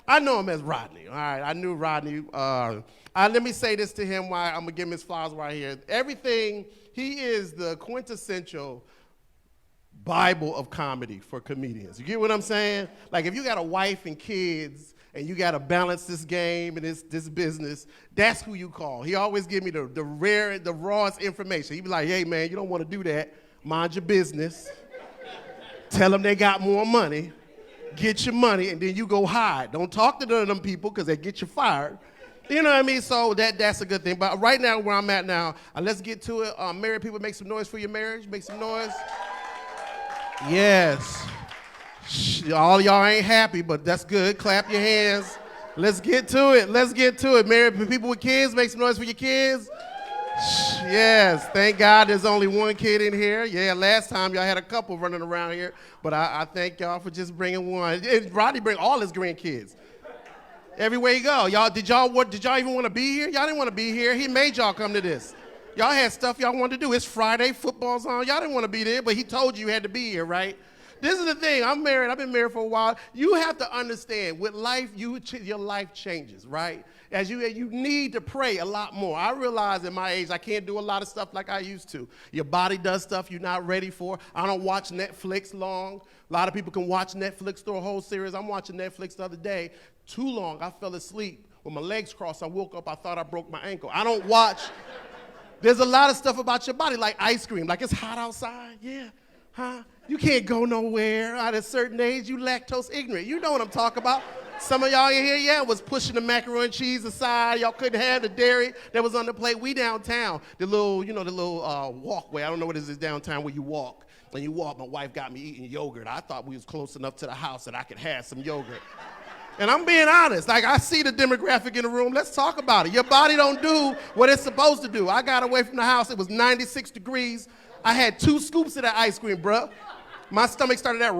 I know him as Rodney, all right? I knew Rodney. Let me say this to him while I'm going to give him his flowers right here. He is the quintessential Bible of comedy for comedians. You get what I'm saying? Like, if you got a wife and kids and you got to balance this game and this business, that's who you call. He always give me the rawest information. He be like, hey, man, you don't want to do that. Mind your business. Tell them they got more money. Get your money, and then you go hide. Don't talk to none of them people because they get you fired. You know what I mean? So that's a good thing. But right now, where I'm at now, let's get to it. Married people, make some noise for your marriage. Make some noise. Yes. All y'all ain't happy, but that's good. Clap your hands. Let's get to it. Let's get to it. Married people with kids, make some noise for your kids. Yes, thank God there's only one kid in here. Yeah, last time y'all had a couple running around here, but I thank y'all for just bringing one. Rodney bring all his grandkids. Everywhere you go. Did y'all even want to be here? Y'all didn't want to be here. He made y'all come to this. Y'all had stuff y'all wanted to do. It's Friday, football's on. Y'all didn't want to be there, but he told you had to be here, right? This is the thing. I'm married. I've been married for a while. You have to understand, with life, your life changes, right? As you need to pray a lot more. I realize at my age I can't do a lot of stuff like I used to. Your body does stuff you're not ready for. I don't watch Netflix long. A lot of people can watch Netflix through a whole series. I'm watching Netflix the other day. Too long. I fell asleep. With my legs crossed, I woke up. I thought I broke my ankle. I don't watch. There's a lot of stuff about your body, like ice cream. Like, it's hot outside. Yeah. Huh? You can't go nowhere. At a certain age, you lactose ignorant. You know what I'm talking about. Some of y'all in here, was pushing the macaroni and cheese aside. Y'all couldn't have the dairy that was on the plate. We downtown, the little walkway. I don't know what it is downtown where you walk. When you walk, my wife got me eating yogurt. I thought we was close enough to the house that I could have some yogurt. And I'm being honest. Like, I see the demographic in the room. Let's talk about it. Your body don't do what it's supposed to do. I got away from the house. It was 96 degrees. I had 2 scoops of that ice cream, bruh. My stomach started that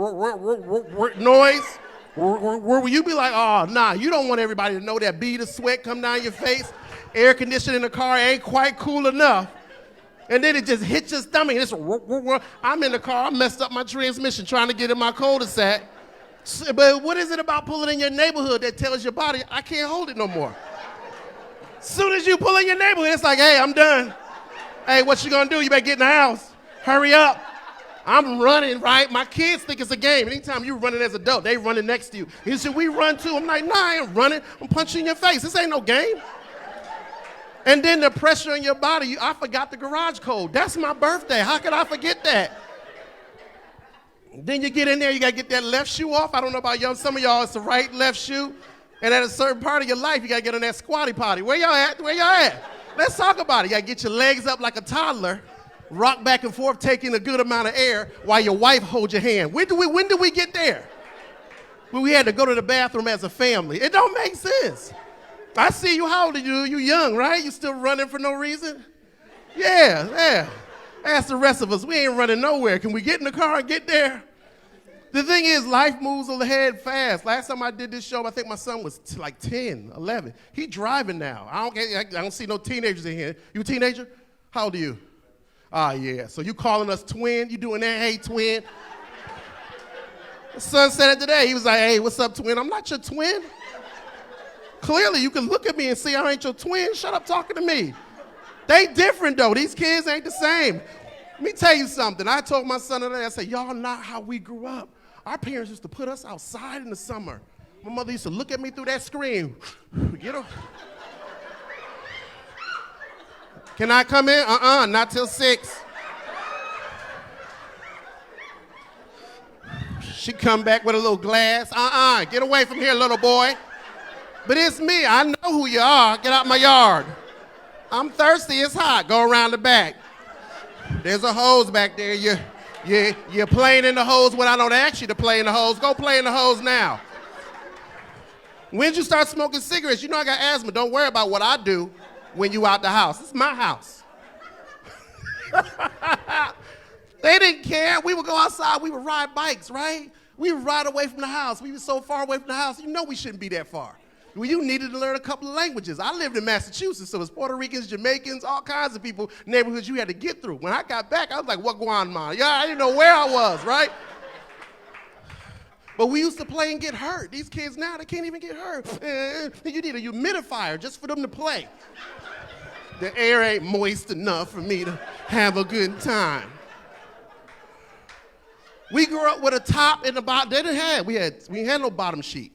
noise. Where you be like, oh, nah, you don't want everybody to know that bead of sweat come down your face. Air conditioning in the car ain't quite cool enough. And then it just hits your stomach. It's I'm in the car, I messed up my transmission trying to get in my cul-de-sac. But what is it about pulling in your neighborhood that tells your body, I can't hold it no more? Soon as you pull in your neighborhood, it's like, hey, I'm done. Hey, what you gonna do? You better get in the house. Hurry up. I'm running, right? My kids think it's a game. Anytime you're running as an adult, they running next to you. He said, we run too. I'm like, nah, I ain't running. I'm punching you in your face. This ain't no game. And then the pressure in your body, I forgot the garage code. That's my birthday. How could I forget that? Then you get in there, you gotta get that left shoe off. I don't know about y'all, some of y'all, it's the right, left shoe. And at a certain part of your life, you gotta get on that squatty potty. Where y'all at? Where y'all at? Let's talk about it. You gotta get your legs up like a toddler, rock back and forth, taking a good amount of air while your wife holds your hand. When do we get there? When we had to go to the bathroom as a family. It don't make sense. I see you, how old are you? You young, right? You still running for no reason? Yeah. Ask the rest of us, we ain't running nowhere. Can we get in the car and get there? The thing is, life moves ahead fast. Last time I did this show, I think my son was like 10, 11. He driving now. I don't see no teenagers in here. You a teenager? How old are you? Ah, yeah. So you calling us twin? You doing that? Hey, twin. My son said it today. He was like, hey, what's up, twin? I'm not your twin. Clearly, you can look at me and see I ain't your twin. Shut up talking to me. They different, though. These kids ain't the same. Let me tell you something. I told my son today, I said, y'all not how we grew up. Our parents used to put us outside in the summer. My mother used to look at me through that screen. Get her. Can I come in? Not till 6. She come back with a little glass. Get away from here, little boy. But it's me. I know who you are. Get out my yard. I'm thirsty. It's hot. Go around the back. There's a hose back there. You're playing in the hose when I don't ask you to play in the hose. Go play in the hose now. When did you start smoking cigarettes? You know I got asthma. Don't worry about what I do when you out the house. It's my house. They didn't care. We would go outside. We would ride bikes, right? We would ride away from the house. We were so far away from the house. You know we shouldn't be that far. Well, you needed to learn a couple of languages. I lived in Massachusetts, so it was Puerto Ricans, Jamaicans, all kinds of people, neighborhoods you had to get through. When I got back, I was like, what going on? Yeah, I didn't know where I was, right? But we used to play and get hurt. These kids now, they can't even get hurt. You need a humidifier just for them to play. The air ain't moist enough for me to have a good time. We grew up with a top and a bottom. They didn't have, we had no bottom sheet.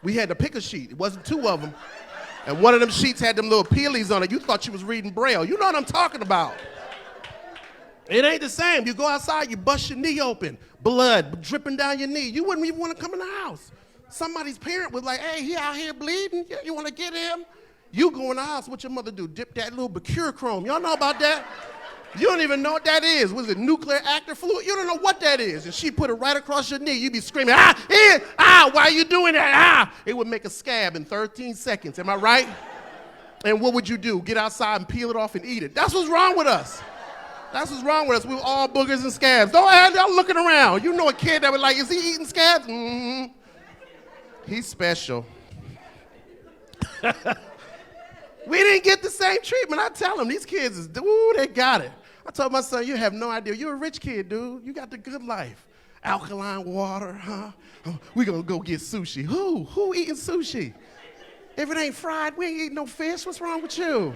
We had to pick a sheet. It wasn't 2 of them. And one of them sheets had them little peelies on it. You thought you was reading Braille. You know what I'm talking about. It ain't the same. You go outside, you bust your knee open, blood dripping down your knee. You wouldn't even want to come in the house. Somebody's parent was like, hey, he out here bleeding. You want to get him? You go in the house, what your mother do? Dip that little Puckering. Y'all know about that? You don't even know what that is. Was it nuclear active fluid? You don't know what that is. And she put it right across your knee. You'd be screaming, why are you doing that? It would make a scab in 13 seconds. Am I right? And what would you do? Get outside and peel it off and eat it. That's what's wrong with us. That's what's wrong with us. We were all boogers and scabs. Don't looking around. You know a kid that was like, is he eating scabs? Mm-hmm. He's special. We didn't get the same treatment. I tell them, these kids is, ooh, they got it. I told my son, you have no idea. You're a rich kid, dude. You got the good life. Alkaline water, huh? Oh, we gonna go get sushi. Who eating sushi? If it ain't fried, we ain't eating no fish. What's wrong with you?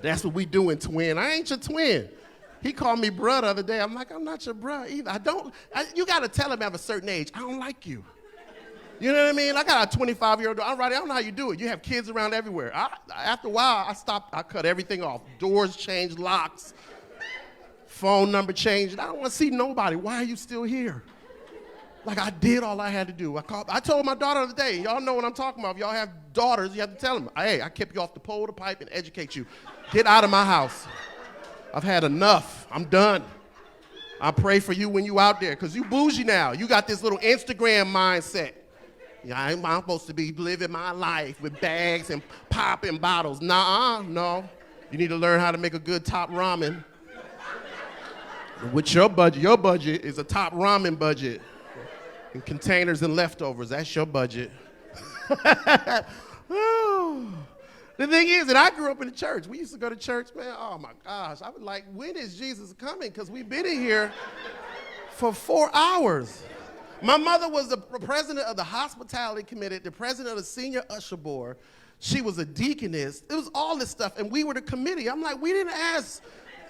That's what we doing, twin. I ain't your twin. He called me bruh the other day. I'm like, I'm not your bruh either. You gotta tell him at a certain age, I don't like you. You know what I mean? I got a 25-year-old. I don't know how you do it. You have kids around everywhere. After a while, I stopped. I cut everything off. Doors changed, locks, phone number changed. I don't want to see nobody. Why are you still here? Like I did all I had to do. I told my daughter the other day, y'all know what I'm talking about. If y'all have daughters, you have to tell them, hey, I kept you off the pole, the pipe, and educate you. Get out of my house. I've had enough. I'm done. I pray for you when you out there, because you bougie now. You got this little Instagram mindset. Yeah, I'm supposed to be living my life with bags and popping bottles. No. You need to learn how to make a good top ramen. With your budget is a top ramen budget. And containers and leftovers, that's your budget. The thing is that I grew up in the church. We used to go to church, man. Oh my gosh. I was like, when is Jesus coming? Because we've been in here for 4 hours. My mother was the president of the hospitality committee, the president of the senior usher board. She was a deaconess. It was all this stuff, and we were the committee. I'm like, we didn't ask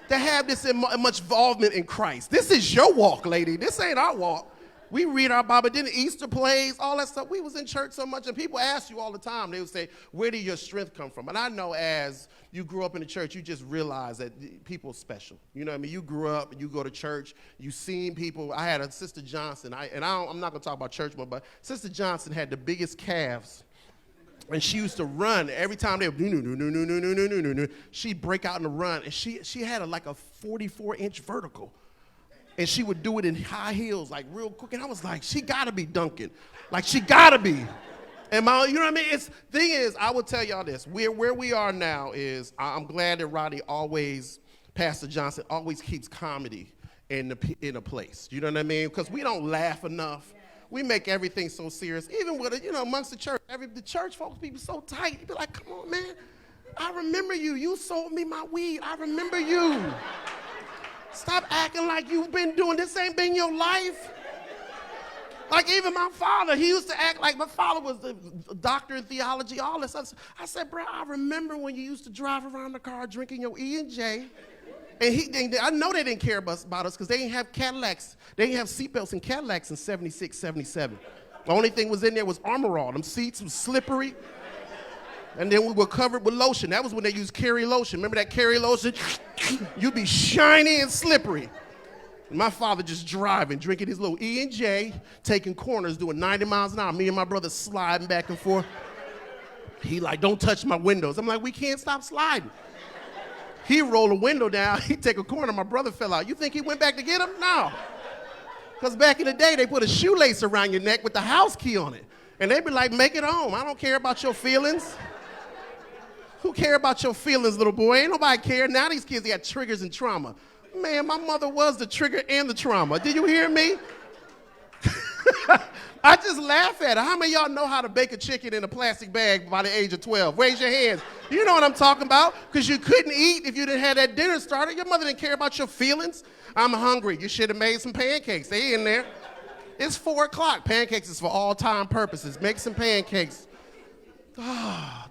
to have this much involvement in Christ. This is your walk, lady. This ain't our walk. We read our Bible, then the Easter plays, all that stuff. We was in church so much, and people ask you all the time. They would say, where did your strength come from? And I know as you grew up in the church, you just realize that people are special. You know what I mean? You grew up, and you go to church, you seen people. I had a Sister Johnson, I'm not going to talk about church more, but Sister Johnson had the biggest calves. And she used to run every time they would, she'd break out in a run. And she had like a 44-inch vertical. And she would do it in high heels, like real quick. And I was like, she gotta be dunking. Like, she gotta be. And you know what I mean? Thing is, I will tell y'all this. Where we are now is, I'm glad that Rodney Pastor Johnson always keeps comedy in a place. You know what I mean? Because we don't laugh enough. We make everything so serious. Even with it, amongst the church, the church folks be so tight. You be like, come on, man. I remember you. You sold me my weed. I remember you. Stop acting like you've been doing this. Ain't been your life. Like even my father, he used to act like my father was a doctor in theology, all this stuff. I said, bro, I remember when you used to drive around the car drinking your E&J. And I know they didn't care about us because they didn't have Cadillacs. They didn't have seatbelts in Cadillacs in 76, 77. The only thing was in there was Armor All. Them seats was slippery. And then we were covered with lotion. That was when they used Kerry lotion. Remember that Kerry lotion? You'd be shiny and slippery. And my father just driving, drinking his little E&J, taking corners, doing 90 miles an hour. Me and my brother sliding back and forth. He like, don't touch my windows. I'm like, we can't stop sliding. He rolled a window down. He take a corner. My brother fell out. You think he went back to get him? No. Because back in the day, they put a shoelace around your neck with the house key on it. And they be like, make it home. I don't care about your feelings. Who care about your feelings, little boy? Ain't nobody care. Now these kids, they got triggers and trauma. Man, my mother was the trigger and the trauma. Did you hear me? I just laugh at her. How many of y'all know how to bake a chicken in a plastic bag by the age of 12? Raise your hands. You know what I'm talking about. Because you couldn't eat if you didn't have that dinner started. Your mother didn't care about your feelings. I'm hungry. You should have made some pancakes. They in there. It's 4 o'clock. Pancakes is for all time purposes. Make some pancakes.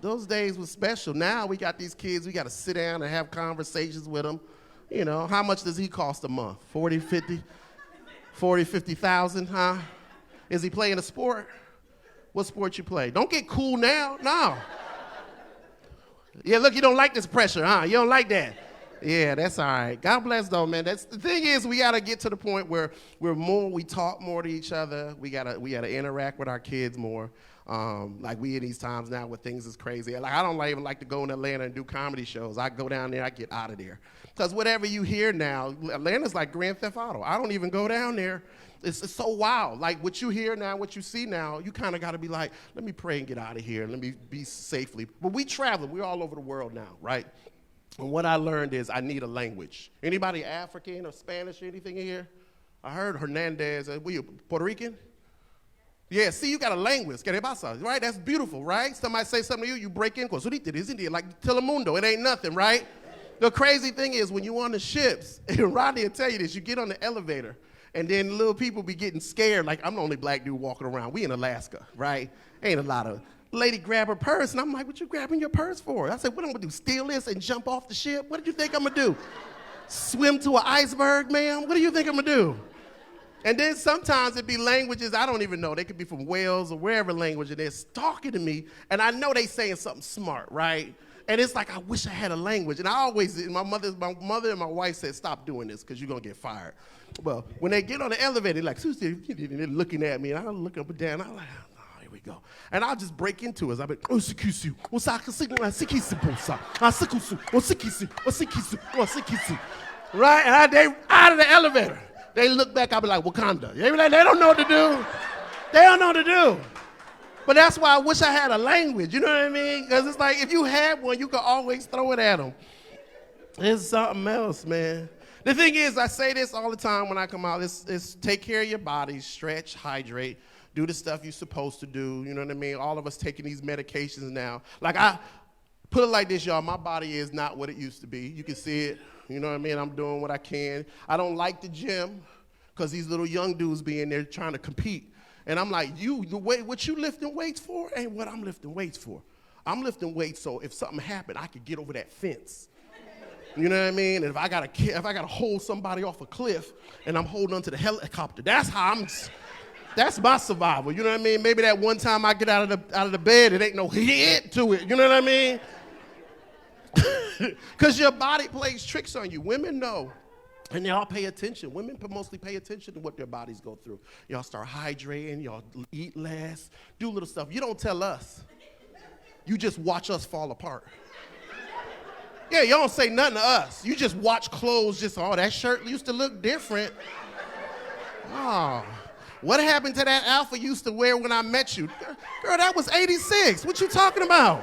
Those days were special. Now we got these kids, we got to sit down and have conversations with them. You know, how much does he cost a month? 40, 50? 40, 50,000, huh? Is he playing a sport? What sport you play? Don't get cool now, no. Yeah, look, you don't like this pressure, huh? You don't like that. Yeah, that's all right. God bless though, man. The thing is, we gotta get to the point where we talk more to each other. We gotta interact with our kids more. Like we in these times now where things is crazy. Like I don't even like to go in Atlanta and do comedy shows. I go down there, I get out of there. Because whatever you hear now, Atlanta's like Grand Theft Auto. I don't even go down there. It's so wild. Like what you hear now, what you see now, you kind of got to be like, let me pray and get out of here. Let me be safely. But we travel. We're all over the world now, right? And what I learned is I need a language. Anybody African or Spanish or anything in here? I heard Hernandez. Were you Puerto Rican? Yeah, see, you got a language. ¿Qué pasa? Right? That's beautiful, right? Somebody say something to you, you break in. Like Telemundo. It ain't nothing, right? The crazy thing is when you on the ships, and Rodney will tell you this, you get on the elevator, and then little people be getting scared. Like, I'm the only black dude walking around. We in Alaska, right? Ain't a lot of lady grab her purse, and I'm like, what you grabbing your purse for? I said, what I'm gonna do, steal this and jump off the ship? What did you think I'm gonna do? Swim to an iceberg, ma'am? What do you think I'm gonna do? And then sometimes it be languages I don't even know. They could be from Wales or wherever language, and they're talking to me, and I know they saying something smart, right? And it's like, I wish I had a language. And I always, my mother and my wife said, stop doing this because you're going to get fired. Well, when they get on the elevator, they're like, Susie, they're looking at me, and I look up and down, I'm like, oh, here we go. And I'll just break into it. I'll be, right? And they out of the elevator. They look back, I'll be like, Wakanda. They be like, they don't know what to do. They don't know what to do. But that's why I wish I had a language, you know what I mean? Because it's like, if you had one, you could always throw it at them. It's something else, man. The thing is, I say this all the time when I come out, it's take care of your body, stretch, hydrate, do the stuff you're supposed to do, you know what I mean? All of us taking these medications now. Like Put it like this, y'all. My body is not what it used to be. You can see it. You know what I mean? I'm doing what I can. I don't like the gym because these little young dudes be in there trying to compete. And I'm like, what you lifting weights for ain't what I'm lifting weights for. I'm lifting weights so if something happened, I could get over that fence. You know what I mean? And if I gotta hold somebody off a cliff and I'm holding onto the helicopter, that's my survival. You know what I mean? Maybe that one time I get out of the bed, it ain't no hit to it. You know what I mean? Because your body plays tricks on you. Women know. And y'all pay attention. Women mostly pay attention to what their bodies go through. Y'all start hydrating, y'all eat less, do little stuff. You don't tell us. You just watch us fall apart. Yeah, y'all don't say nothing to us. You just watch clothes that shirt used to look different. Oh, what happened to that alpha you used to wear when I met you? Girl, that was 86. What you talking about?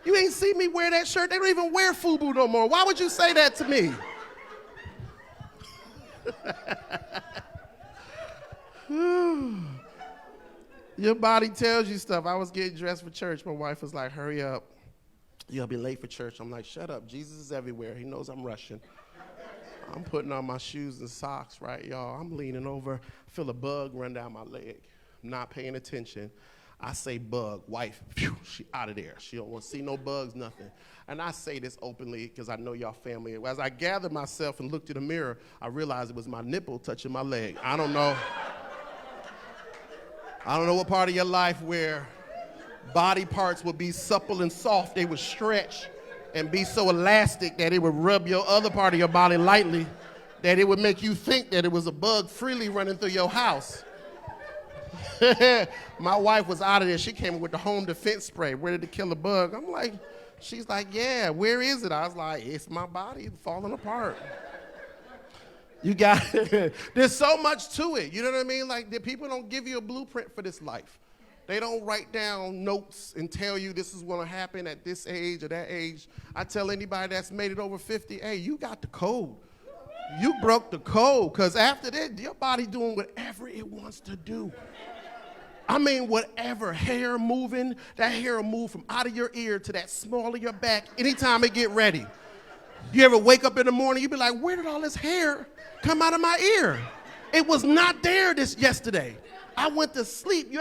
You ain't see me wear that shirt. They don't even wear FUBU no more. Why would you say that to me? Your body tells you stuff. I was getting dressed for church. My wife was like, hurry up. You'll be late for church. I'm like, shut up. Jesus is everywhere. He knows I'm rushing. I'm putting on my shoes and socks, right, y'all? I'm leaning over. I feel a bug run down my leg. I'm not paying attention. I say bug, wife, phew, she out of there. She don't want to see no bugs, nothing. And I say this openly because I know y'all family. As I gathered myself and looked in the mirror, I realized it was my nipple touching my leg. I don't know what part of your life where body parts would be supple and soft. They would stretch and be so elastic that it would rub your other part of your body lightly, that it would make you think that it was a bug freely running through your house. My wife was out of there. She came with the home defense spray, ready to kill a bug. She's like, yeah, where is it? I was like, it's my body falling apart. There's so much to it. You know what I mean? Like, the people don't give you a blueprint for this life. They don't write down notes and tell you this is going to happen at this age or that age. I tell anybody that's made it over 50, hey, you got the code. You broke the code, because after that, your body doing whatever it wants to do. I mean, whatever, hair moving, that hair will move from out of your ear to that small of your back anytime it get ready. You ever wake up in the morning, you be like, where did all this hair come out of my ear? It was not there yesterday. I went to sleep.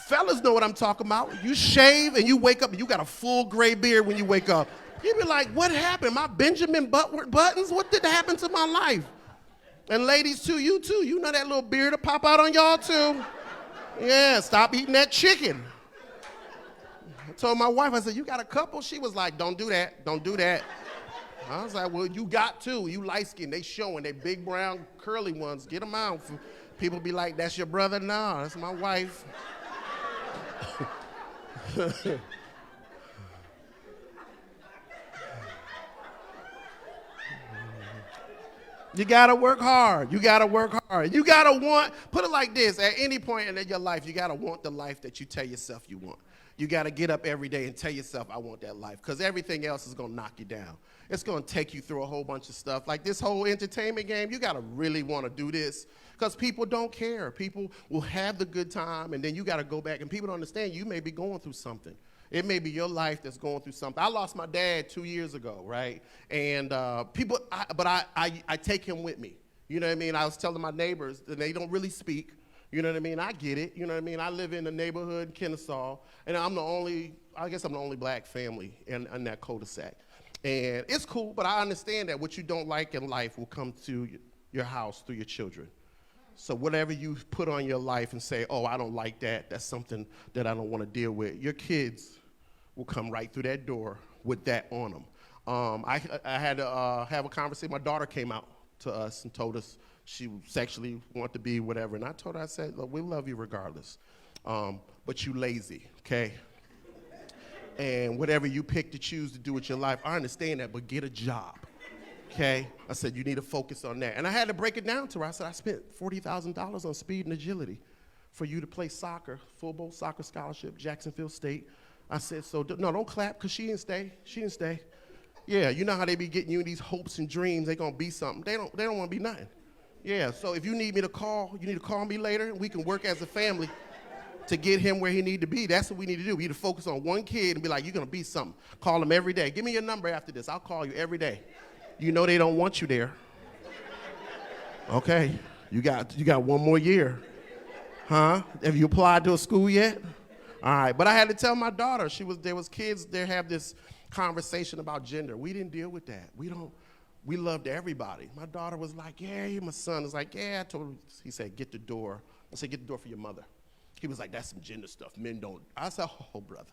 Fellas know what I'm talking about. You shave and you wake up and you got a full gray beard when you wake up. You be like, what happened? My Benjamin Buttons? What did happen to my life? And ladies too, you know that little beard will pop out on y'all too. Yeah, stop eating that chicken. I told my wife, I said, you got a couple? She was like, don't do that, don't do that. I was like, well, you got two. You light skinned, they showing, they big brown curly ones. Get them out. People be like, that's your brother? No, that's my wife. You gotta work hard. You gotta work hard. You gotta put it like this, at any point in your life, you gotta want the life that you tell yourself you want. You gotta get up every day and tell yourself, I want that life, because everything else is gonna knock you down. It's gonna take you through a whole bunch of stuff. Like this whole entertainment game, you gotta really wanna do this, because people don't care. People will have the good time, and then you gotta go back, and people don't understand you may be going through something. It may be your life that's going through something. I lost my dad 2 years ago, right? And I take him with me. You know what I mean? I was telling my neighbors, and they don't really speak. You know what I mean? I get it. You know what I mean? I live in the neighborhood in Kennesaw, and I'm the only black family in that cul-de-sac. And it's cool, but I understand that what you don't like in life will come to your house through your children. So whatever you put on your life and say, oh, I don't like that, that's something that I don't want to deal with, your kids will come right through that door with that on them. I had to have a conversation. My daughter came out to us and told us she sexually wanted to be whatever. And I told her, I said, look, we love you regardless, but you lazy, okay? And whatever you pick to choose to do with your life, I understand that, but get a job, okay? I said, you need to focus on that. And I had to break it down to her. I said, I spent $40,000 on speed and agility for you to play soccer, full boat soccer scholarship, Jacksonville State. I said, so, no, don't clap, because she didn't stay. She didn't stay. Yeah, you know how they be getting you these hopes and dreams. They going to be something. They don't want to be nothing. Yeah, so if you need me to call, you need to call me later, and we can work as a family. to get him where he need to be. That's what we need to do. We need to focus on one kid and be like, you're going to be something. Call him every day. Give me your number after this. I'll call you every day. You know they don't want you there. Okay, you got one more year. Huh? Have you applied to a school yet? All right, but I had to tell my daughter, there was kids, they have this conversation about gender. We didn't deal with that. We loved everybody. My daughter was like, yeah, you're my son. I was like, yeah, I told him, he said, get the door. I said, get the door for your mother. He was like, that's some gender stuff. Men don't. I said, oh, brother.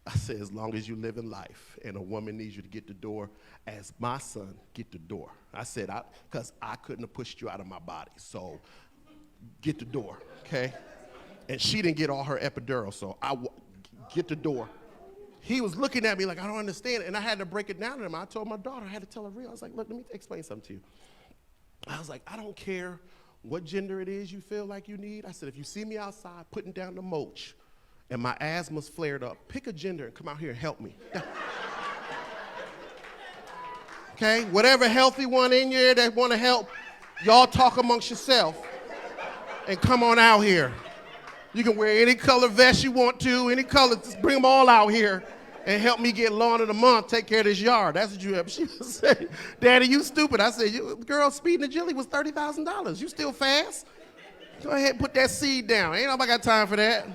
I said, as long as you live in life and a woman needs you to get the door, as my son, get the door. I said, because I couldn't have pushed you out of my body, so get the door, okay? And she didn't get all her epidural, so get the door. He was looking at me like, I don't understand it, and I had to break it down to him. I told my daughter, I had to tell her real. I was like, look, let me explain something to you. I was like, I don't care what gender it is you feel like you need. I said, if you see me outside putting down the mulch and my asthma's flared up, pick a gender and come out here and help me. Okay, whatever healthy one in here that want to help, y'all talk amongst yourself and come on out here. You can wear any color vest you want to, any color, just bring them all out here and help me get lawn of the month, take care of this yard. That's what you have. She was saying, Daddy, you stupid. I said, girl, speeding agility was $30,000. You still fast? Go ahead and put that seed down. Ain't nobody got time for that.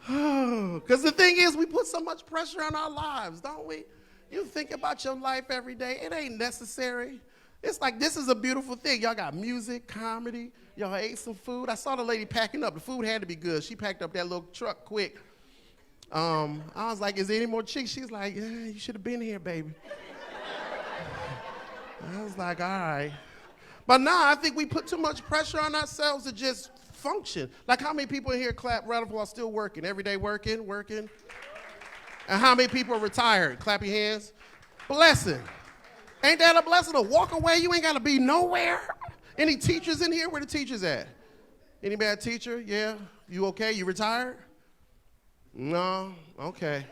Because the thing is, we put so much pressure on our lives, don't we? You think about your life every day. It ain't necessary. It's like, this is a beautiful thing. Y'all got music, comedy. Y'all ate some food. I saw the lady packing up. The food had to be good. She packed up that little truck quick. I was like, is there any more chicks? She's like, yeah, you should have been here, baby. I was like, all right. But now I think we put too much pressure on ourselves to just function. Like, how many people in here clap round of applause still working? Every day working? And how many people are retired? Clap your hands. Blessing. Ain't that a blessing to walk away? You ain't got to be nowhere. Any teachers in here? Where the teachers at? Any bad teacher? Yeah? You okay? You retired? No? Okay.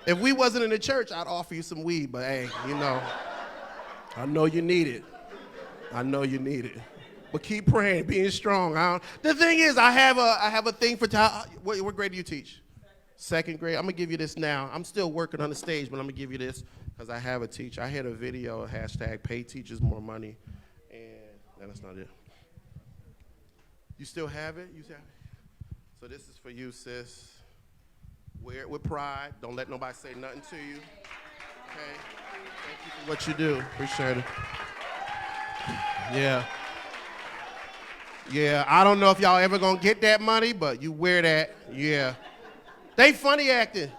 If we wasn't in the church, I'd offer you some weed, but hey, I know you need it. But keep praying, being strong. The thing is, I have a thing for what grade do you teach? Second grade. I'm going to give you this now. I'm still working on the stage, but I'm going to give you this because I have a teacher. I had a video, hashtag pay teachers more money, and that's not it. You still have it? So this is for you, sis. Wear it with pride. Don't let nobody say nothing to you. Okay? Thank you for what you do. Appreciate it. Yeah, I don't know if y'all ever going to get that money, but you wear that. Yeah. They funny acting.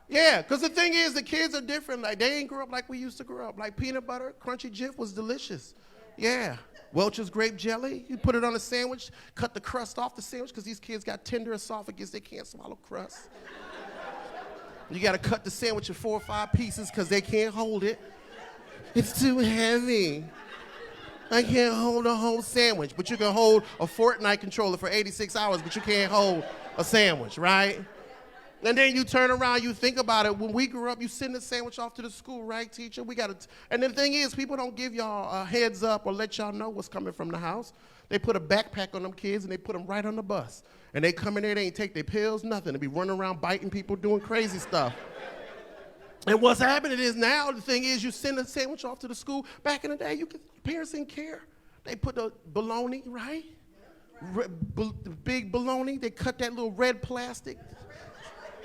Yeah, because the thing is, the kids are different. Like, they ain't grew up like we used to grow up. Like, peanut butter, crunchy Jif was delicious. Yeah. Welch's grape jelly, you put it on a sandwich, cut the crust off the sandwich, because these kids got tender esophagus, they can't swallow crust. You got to cut the sandwich in 4 or 5 pieces because they can't hold it. It's too heavy. I can't hold a whole sandwich, but you can hold a Fortnite controller for 86 hours, but you can't hold a sandwich, right? And then you turn around, you think about it. When we grew up, you send the sandwich off to the school, right, teacher? And the thing is, people don't give y'all a heads up or let y'all know what's coming from the house. They put a backpack on them kids and they put them right on the bus. And they come in there, they ain't take their pills, nothing. They be running around biting people, doing crazy stuff. And what's happening is now, the thing is, you send a sandwich off to the school. Back in the day, parents didn't care. They put the bologna, right? Big bologna, they cut that little red plastic.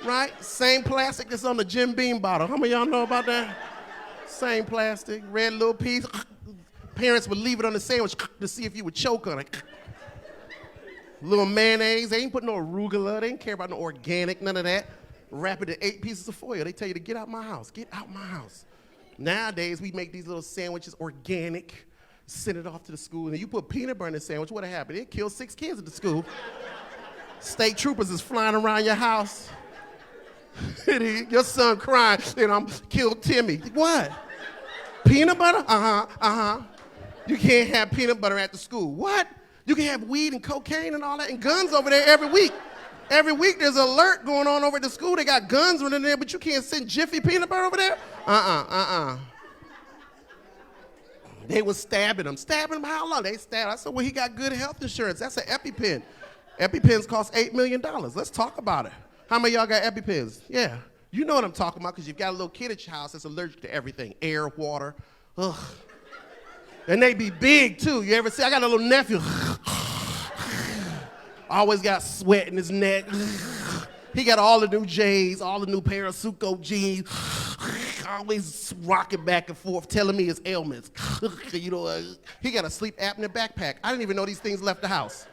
Right? Same plastic that's on the Jim Beam bottle. How many of y'all know about that? Same plastic, red little piece. Parents would leave it on the sandwich to see if you would choke on it. Little mayonnaise. They ain't put no arugula. They didn't care about no organic, none of that. Wrap it in 8 pieces of foil. They tell you to get out my house. Get out my house. Nowadays, we make these little sandwiches organic, send it off to the school, and you put peanut butter in the sandwich, what'd happen? It killed 6 kids at the school. State troopers is flying around your house. Your son crying, and I'm killed Timmy. What? Peanut butter? You can't have peanut butter at the school. What? You can have weed and cocaine and all that and guns over there every week. Every week there's an alert going on over at the school. They got guns running there, but you can't send Jiffy peanut butter over there? They was stabbing him. Stabbing him how long? They stabbed. I said, well, he got good health insurance. That's an EpiPen. EpiPens cost $8 million. Let's talk about it. How many of y'all got EpiPens? Yeah. You know what I'm talking about because you've got a little kid at your house that's allergic to everything. Air, water. Ugh. And they be big, too. You ever see? I got a little nephew. Always got sweat in his neck. He got all the new J's, all the new Parasuco jeans. Always rocking back and forth, telling me his ailments. You know, he got a sleep apnea backpack. I didn't even know these things left the house.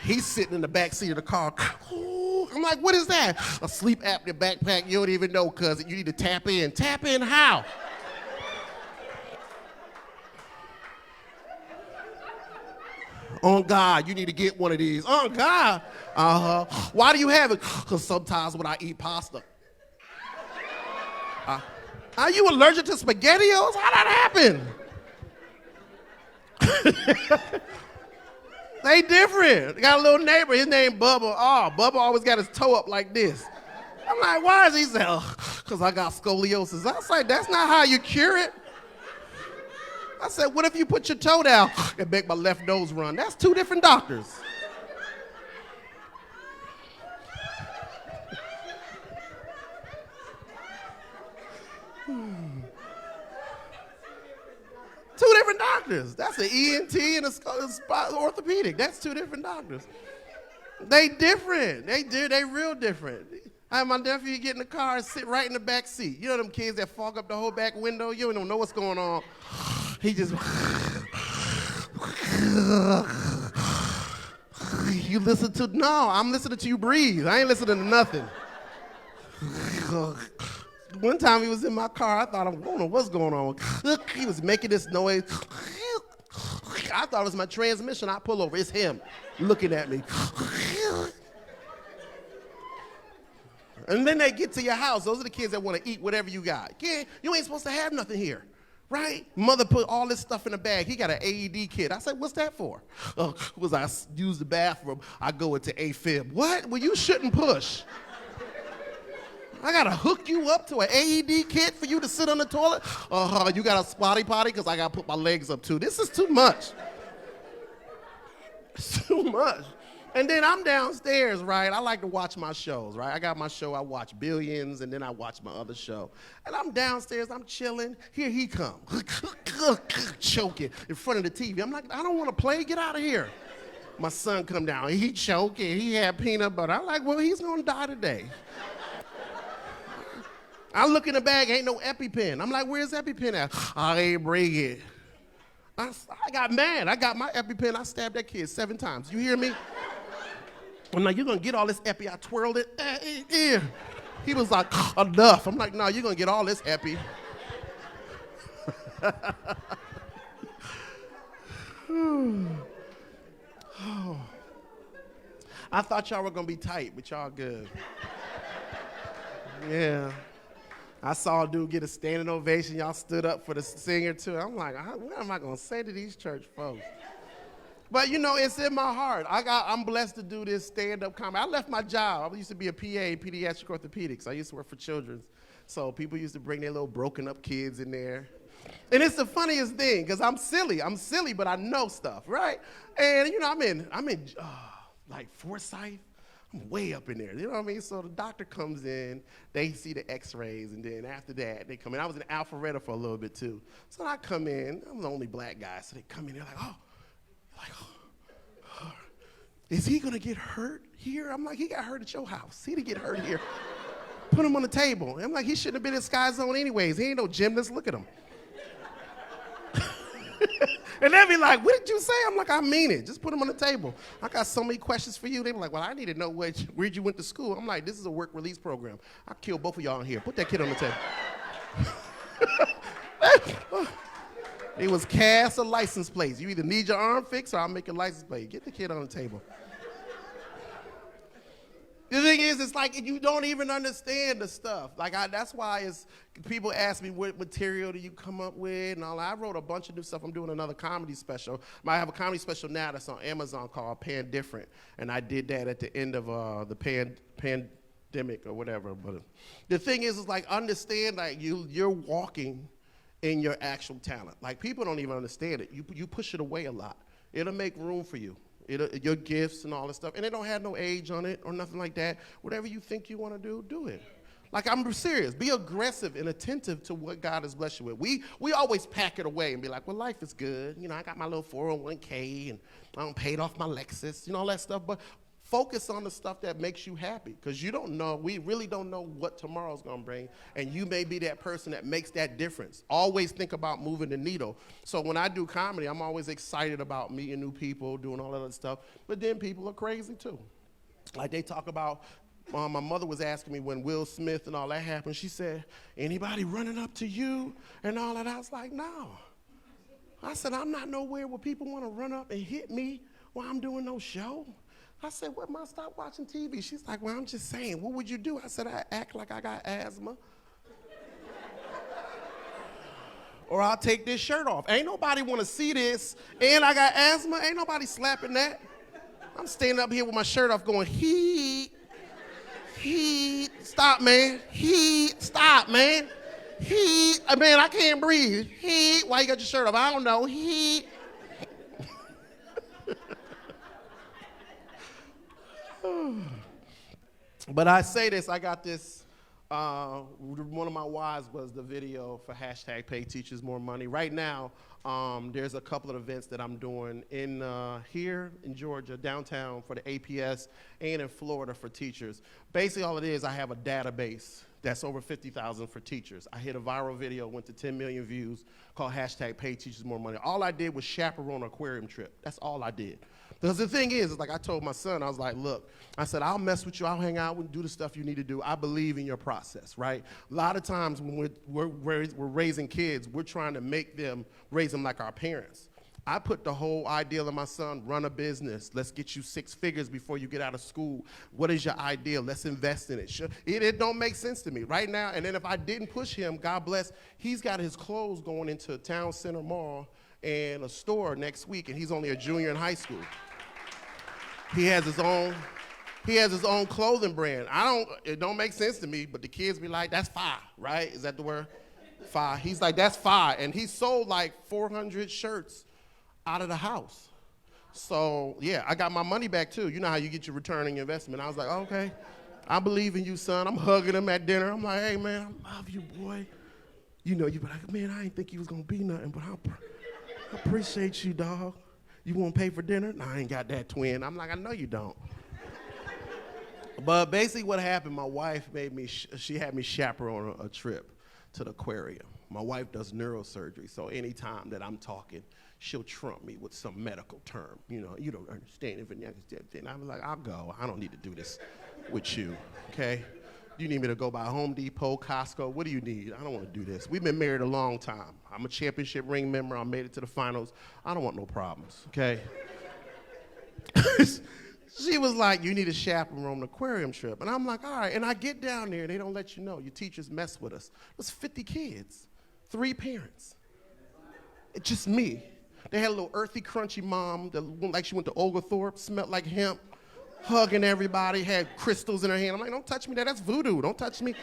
He's sitting in the back seat of the car. I'm like, what is that? A sleep apnea backpack. You don't even know, cousin. You need to tap in. Tap in how? On God, you need to get one of these. On God. Uh-huh. Why do you have it? Because sometimes when I eat pasta. Are you allergic to SpaghettiOs? How'd that happen? They different. They got a little neighbor, his name Bubba. Oh, Bubba always got his toe up like this. I'm like, why is he saying, because I got scoliosis. I was like, that's not how you cure it. I said, what if you put your toe down and make my left nose run? That's two different doctors. Two different doctors. That's an ENT and a orthopedic. That's two different doctors. They different. They real different. I had my nephew get in the car and sit right in the back seat. You know them kids that fog up the whole back window? You don't know what's going on. He just, you listen to, no, I'm listening to you breathe. I ain't listening to nothing. One time he was in my car, I thought, I don't know what's going on. He was making this noise. I thought it was my transmission. I pull over, it's him looking at me. And then they get to your house. Those are the kids that want to eat whatever you got. Kid, you ain't supposed to have nothing here, right? Mother put all this stuff in the bag. He got an AED kit. I said, what's that for? Was I use the bathroom, I go into AFib. What? Well, you shouldn't push. I gotta hook you up to an AED kit for you to sit on the toilet? You got a spotty potty? Because I gotta put my legs up too. This is too much. It's too much. And then I'm downstairs, right? I like to watch my shows, right? I got my show, I watch Billions, and then I watch my other show. And I'm downstairs, I'm chilling. Here he comes, choking in front of the TV. I'm like, I don't want to play, get out of here. My son come down, he choking, he had peanut butter. I'm like, well, he's gonna die today. I look in the bag, ain't no EpiPen. I'm like, where's EpiPen at? I ain't bring it. I got mad. I got my EpiPen. I stabbed that kid 7 times. You hear me? I'm like, you're going to get all this Epi. I twirled it. He was like, enough. I'm like, no, you're going to get all this Epi. I thought y'all were going to be tight, but y'all good. Yeah. I saw a dude get a standing ovation. Y'all stood up for the singer, too. I'm like, what am I going to say to these church folks? But, you know, it's in my heart. I'm blessed to do this stand-up comedy. I left my job. I used to be a PA in pediatric orthopedics. I used to work for Children's. So people used to bring their little broken-up kids in there. And it's the funniest thing, because I'm silly, but I know stuff, right? And, you know, I'm in like Forsyth. I'm way up in there, you know what I mean? So the doctor comes in, they see the x-rays, and then after that, they come in. I was in Alpharetta for a little bit, too. So I come in, I'm the only black guy, so they come in, they're like, oh, is he gonna get hurt here? I'm like, he got hurt at your house. He didn't get hurt here. Put him on the table. I'm like, he shouldn't have been in Sky Zone anyways. He ain't no gymnast, look at him. And they'll be like, what did you say? I'm like, I mean it. Just put him on the table. I got so many questions for you. They be like, well, I need to know where you went to school. I'm like, this is a work release program. I'll kill both of y'all in here. Put that kid on the table. It was cast a license plate. You either need your arm fixed or I'll make a license plate. Get the kid on the table. The thing is, it's like you don't even understand the stuff. Like that's why people ask me what material do you come up with and all that. I wrote a bunch of new stuff. I'm doing another comedy special. I have a comedy special now that's on Amazon called Pan Different, and I did that at the end of the pandemic or whatever. But the thing is like understand like you're walking in your actual talent. Like, people don't even understand it. You push it away a lot. It'll make room for you. Your gifts and all this stuff. And it don't have no age on it or nothing like that. Whatever you think you want to do, do it. Like, I'm serious. Be aggressive and attentive to what God has blessed you with. We always pack it away and be like, well, life is good. You know, I got my little 401k and I paid off my Lexus, you know, all that stuff. But focus on the stuff that makes you happy, because you don't know, we really don't know what tomorrow's gonna bring, and you may be that person that makes that difference. Always think about moving the needle. So when I do comedy, I'm always excited about meeting new people, doing all that other stuff, but then people are crazy too. Like, they talk about, my mother was asking me when Will Smith and all that happened, she said, anybody running up to you and all that? I was like, no. I said, I'm not nowhere where people wanna run up and hit me while I'm doing no show. I said, what, Mom, stop watching TV? She's like, well, I'm just saying, what would you do? I said, I act like I got asthma. Or I'll take this shirt off. Ain't nobody wanna see this, and I got asthma. Ain't nobody slapping that. I'm standing up here with my shirt off going, heat, stop, man, stop, man, man, I can't breathe, why you got your shirt off? I don't know, But I say this, I got this, one of my wives was the video for hashtag Pay Teachers More Money. Right now, there's a couple of events that I'm doing in here in Georgia, downtown for the APS, and in Florida for teachers. Basically all it is, I have a database that's over 50,000 for teachers. I hit a viral video, went to 10 million views, called hashtag Pay Teachers More Money. All I did was chaperone an aquarium trip. That's all I did. Because the thing is, like I told my son, I was like, look, I said, I'll mess with you, I'll hang out and do the stuff you need to do. I believe in your process, right? A lot of times when we're raising kids, we're trying to make them, raise them like our parents. I put the whole ideal in my son, run a business. Let's get you 6 figures before you get out of school. What is your ideal? Let's invest in it. It don't make sense to me right now. And then if I didn't push him, God bless, he's got his clothes going into Town Center Mall and a store next week, and he's only a junior in high school. He has his own clothing brand. It don't make sense to me, but the kids be like, that's fire, right? Is that the word? Fire. He's like, that's fire. And he sold like 400 shirts out of the house. So yeah, I got my money back too. You know how you get your return on your investment. I was like, okay, I believe in you, son. I'm hugging him at dinner. I'm like, hey man, I love you, boy. You know, you be like, man, I didn't think you was gonna be nothing, but I appreciate you, dog. You won't pay for dinner? No, I ain't got that, twin. I'm like, I know you don't. But basically what happened, my wife she had me chaperone a trip to the aquarium. My wife does neurosurgery, so anytime that I'm talking, she'll trump me with some medical term. You know, you don't understand it. And I'm like, I'll go. I don't need to do this with you, okay? You need me to go by Home Depot, Costco? What do you need? I don't want to do this. We've been married a long time. I'm a championship ring member. I made it to the finals. I don't want no problems, okay? She was like, you need a chaperone an aquarium trip. And I'm like, all right. And I get down there, and they don't let you know. Your teachers mess with us. There's 50 kids, 3 parents. It's just me. They had a little earthy, crunchy mom that looked like she went to Oglethorpe, smelled like hemp, hugging everybody, had crystals in her hand. I'm like, don't touch me, that's voodoo, don't touch me.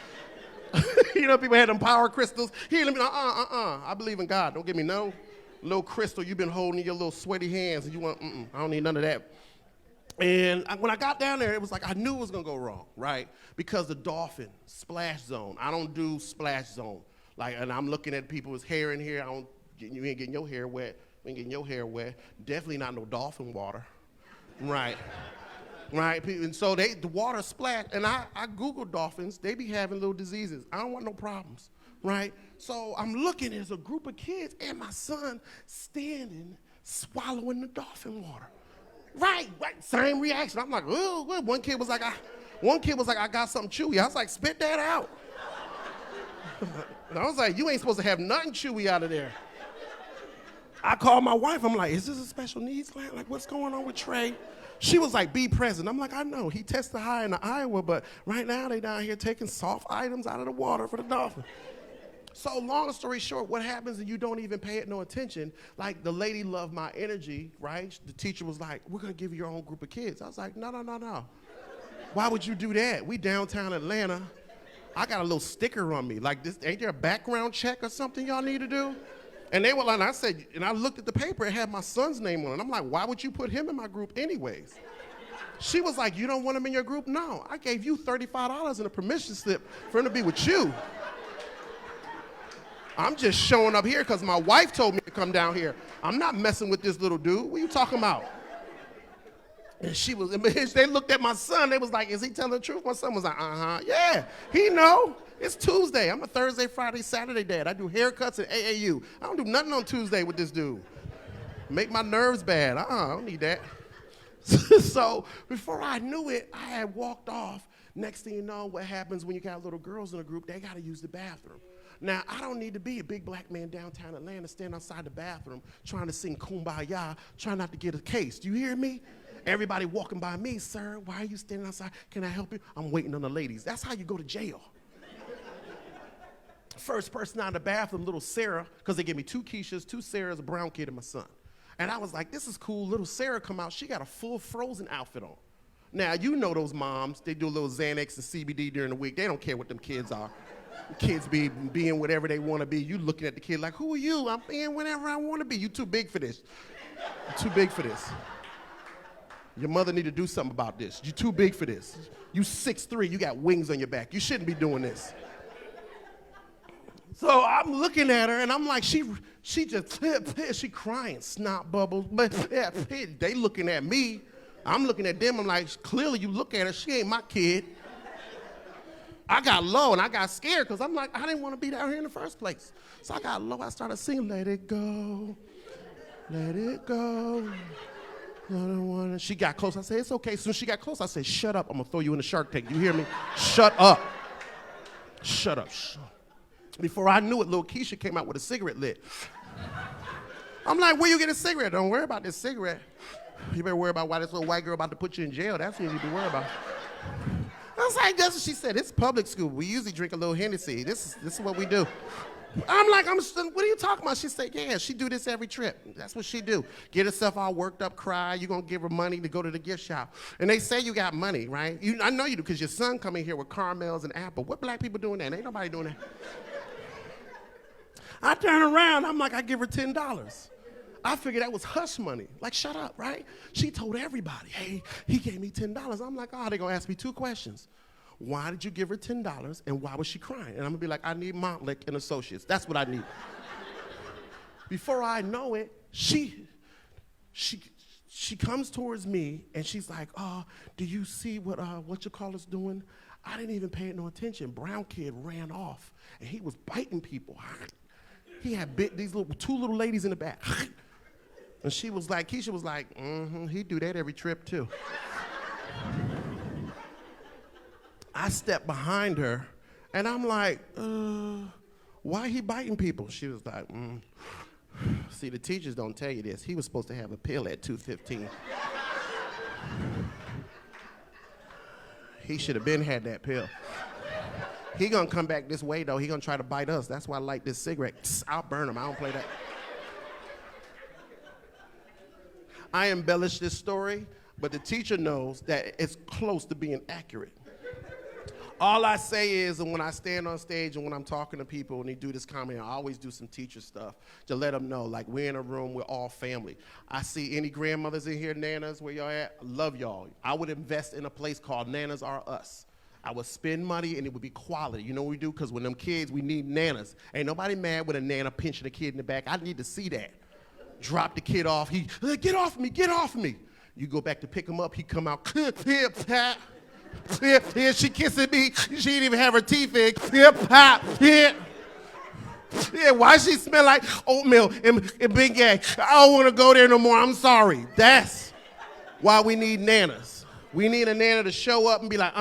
You know, people had them power crystals. Here, let me, I believe in God. Don't give me no little crystal you've been holding in your little sweaty hands and you want, I don't need none of that. And when I got down there, it was like I knew it was gonna go wrong, right? Because the dolphin, splash zone, I don't do splash zone. Like, and I'm looking at people's hair in here, you ain't getting your hair wet, you ain't getting your hair wet. Definitely not no dolphin water, right? Right, and so the water splash, and I Googled dolphins, they be having little diseases. I don't want no problems, right? So I'm looking, there's a group of kids, and my son standing, swallowing the dolphin water. Right, same reaction. I'm like, oh, one kid was like, I got something chewy. I was like, spit that out. And I was like, you ain't supposed to have nothing chewy out of there. I called my wife, I'm like, is this a special needs client? Like, what's going on with Trey? She was like, be present. I'm like, I know, he tested high in Iowa, but right now they down here taking soft items out of the water for the dolphin. So long story short, what happens and you don't even pay it no attention, like the lady loved my energy, right? The teacher was like, we're gonna give you your own group of kids. I was like, no. Why would you do that? We downtown Atlanta. I got a little sticker on me. Like, this, ain't there a background check or something y'all need to do? And they were like, I said, and I looked at the paper, it had my son's name on it. I'm like, why would you put him in my group anyways? She was like, you don't want him in your group? No, I gave you $35 in a permission slip for him to be with you. I'm just showing up here because my wife told me to come down here. I'm not messing with this little dude. What are you talking about? And they looked at my son. They was like, is he telling the truth? My son was like, yeah, he know. It's Tuesday. I'm a Thursday, Friday, Saturday dad. I do haircuts at AAU. I don't do nothing on Tuesday with this dude. Make my nerves bad. I don't need that. So before I knew it, I had walked off. Next thing you know, what happens when you got little girls in a group, they got to use the bathroom. Now, I don't need to be a big black man downtown Atlanta standing outside the bathroom trying to sing Kumbaya, trying not to get a case. Do you hear me? Everybody walking by me, sir, why are you standing outside? Can I help you? I'm waiting on the ladies. That's how you go to jail. First person out of the bathroom, little Sarah, because they gave me 2 Keishas, 2 Sarahs, a brown kid, and my son. And I was like, this is cool. Little Sarah come out. She got a full Frozen outfit on. Now, you know those moms. They do a little Xanax and CBD during the week. They don't care what them kids are. Kids be being whatever they want to be. You looking at the kid like, who are you? I'm being whatever I want to be. You too big for this. You're too big for this. Your mother need to do something about this. You're too big for this. You 6'3", you got wings on your back. You shouldn't be doing this. So I'm looking at her and I'm like, she just, she crying, snot bubbles. But they looking at me. I'm looking at them. I'm like, clearly you look at her. She ain't my kid. I got low and I got scared because I'm like, I didn't want to be down here in the first place. So I got low. I started singing, let it go, let it go. I don't want to. She got close. I said, it's okay. As soon as she got close, I said, shut up. I'm going to throw you in the Shark Tank. You hear me? Shut up. Shut up. Before I knew it, little Keisha came out with a cigarette lit. I'm like, where you get a cigarette? Don't worry about this cigarette. You better worry about why this little white girl about to put you in jail. That's what you need to be worried about. I was like, that's what she said. It's public school. We usually drink a little Hennessy. This is what we do. I'm like, what are you talking about? She said, yeah, she do this every trip. That's what she do. Get herself all worked up, cry. You're going to give her money to go to the gift shop. And they say you got money, right? I know you do because your son coming here with caramels and apple. What black people doing that? Ain't nobody doing that. I turn around. I'm like, I give her $10. I figured that was hush money. Like, shut up, right? She told everybody, hey, he gave me $10. I'm like, oh, they're going to ask me 2 questions. Why did you give her $10 and why was she crying? And I'm going to be like, I need Montlick and Associates. That's what I need. Before I know it, she comes towards me and she's like, oh, do you see what you call us doing? I didn't even pay no attention. Brown kid ran off and he was biting people. He had bit these 2 little ladies in the back. And she was like, Keisha was like, he do that every trip too. I stepped behind her and I'm like, why he biting people? She was like, see, the teachers don't tell you this. He was supposed to have a pill at 2:15. He should have been had that pill. He gonna come back this way though. He gonna try to bite us. That's why I like this cigarette. I'll burn him. I don't play that. I embellish this story, but the teacher knows that it's close to being accurate. All I say is, and when I stand on stage and when I'm talking to people and they do this comment, I always do some teacher stuff to let them know, like, we're in a room, we're all family. I see any grandmothers in here, nanas, where y'all at? I love y'all. I would invest in a place called Nanas Are Us. I would spend money and it would be quality. You know what we do? Because when them kids, we need nanas. Ain't nobody mad with a nana pinching a kid in the back. I need to see that. Drop the kid off. He, get off me, get off me. You go back to pick him up, he come out, here, she kissing me. She didn't even have her teeth in. Yeah, why she smell like oatmeal and Big Gay? I don't want to go there no more. I'm sorry. That's why we need nanas. We need a nana to show up and be like,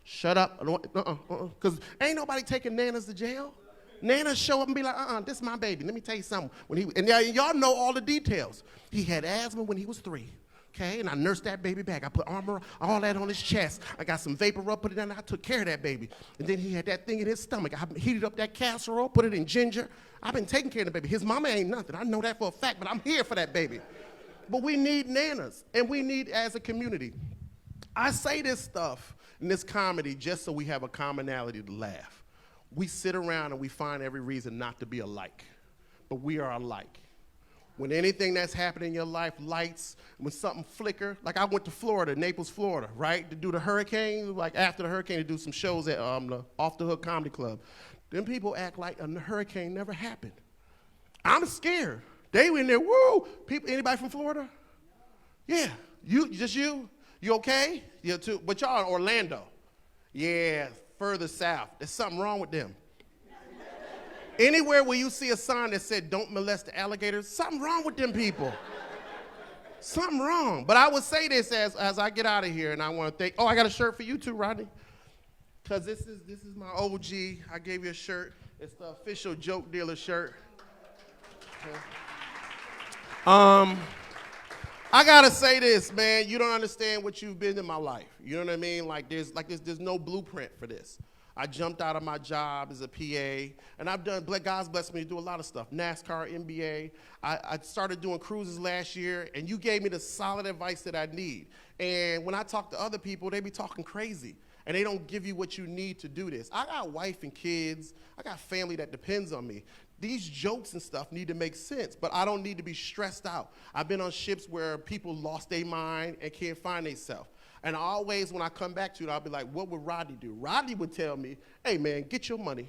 shut up. Because ain't nobody taking nanas to jail. Nanas show up and be like, this is my baby. Let me tell you something. And y'all know all the details. He had asthma when he was 3. Okay, and I nursed that baby back. I put armor, all that on his chest. I got some vapor rub, put it down, I took care of that baby. And then he had that thing in his stomach. I heated up that casserole, put it in ginger. I've been taking care of the baby. His mama ain't nothing. I know that for a fact, but I'm here for that baby. But we need nanas, and we need as a community. I say this stuff in this comedy just so we have a commonality to laugh. We sit around and we find every reason not to be alike, but we are alike. When anything that's happening in your life, lights, when something flicker, like I went to Florida, Naples, Florida, right, to do the hurricane, like after the hurricane to do some shows at the Off the Hook Comedy Club. Then people act like a hurricane never happened. I'm scared. They were in there, woo! People, anybody from Florida? Yeah, just you? You okay? You too, but y'all in Orlando. Yeah, further south. There's something wrong with them. Anywhere where you see a sign that said, don't molest the alligators, something wrong with them people. Something wrong. But I would say this as I get out of here, and I want to thank, I got a shirt for you too, Rodney. Because this is my OG. I gave you a shirt. It's the official Joke Dealer shirt. I gotta say this, man. You don't understand what you've been in my life. You know what I mean? There's no blueprint for this. I jumped out of my job as a PA, and I've done, God's blessed me to do a lot of stuff. NASCAR, NBA. I started doing cruises last year, and you gave me the solid advice that I need. And when I talk to other people, they be talking crazy, and they don't give you what you need to do this. I got a wife and kids. I got family that depends on me. These jokes and stuff need to make sense, but I don't need to be stressed out. I've been on ships where people lost their mind and can't find themselves. And always when I come back to it, I'll be like, what would Rodney do? Rodney would tell me, hey man, get your money.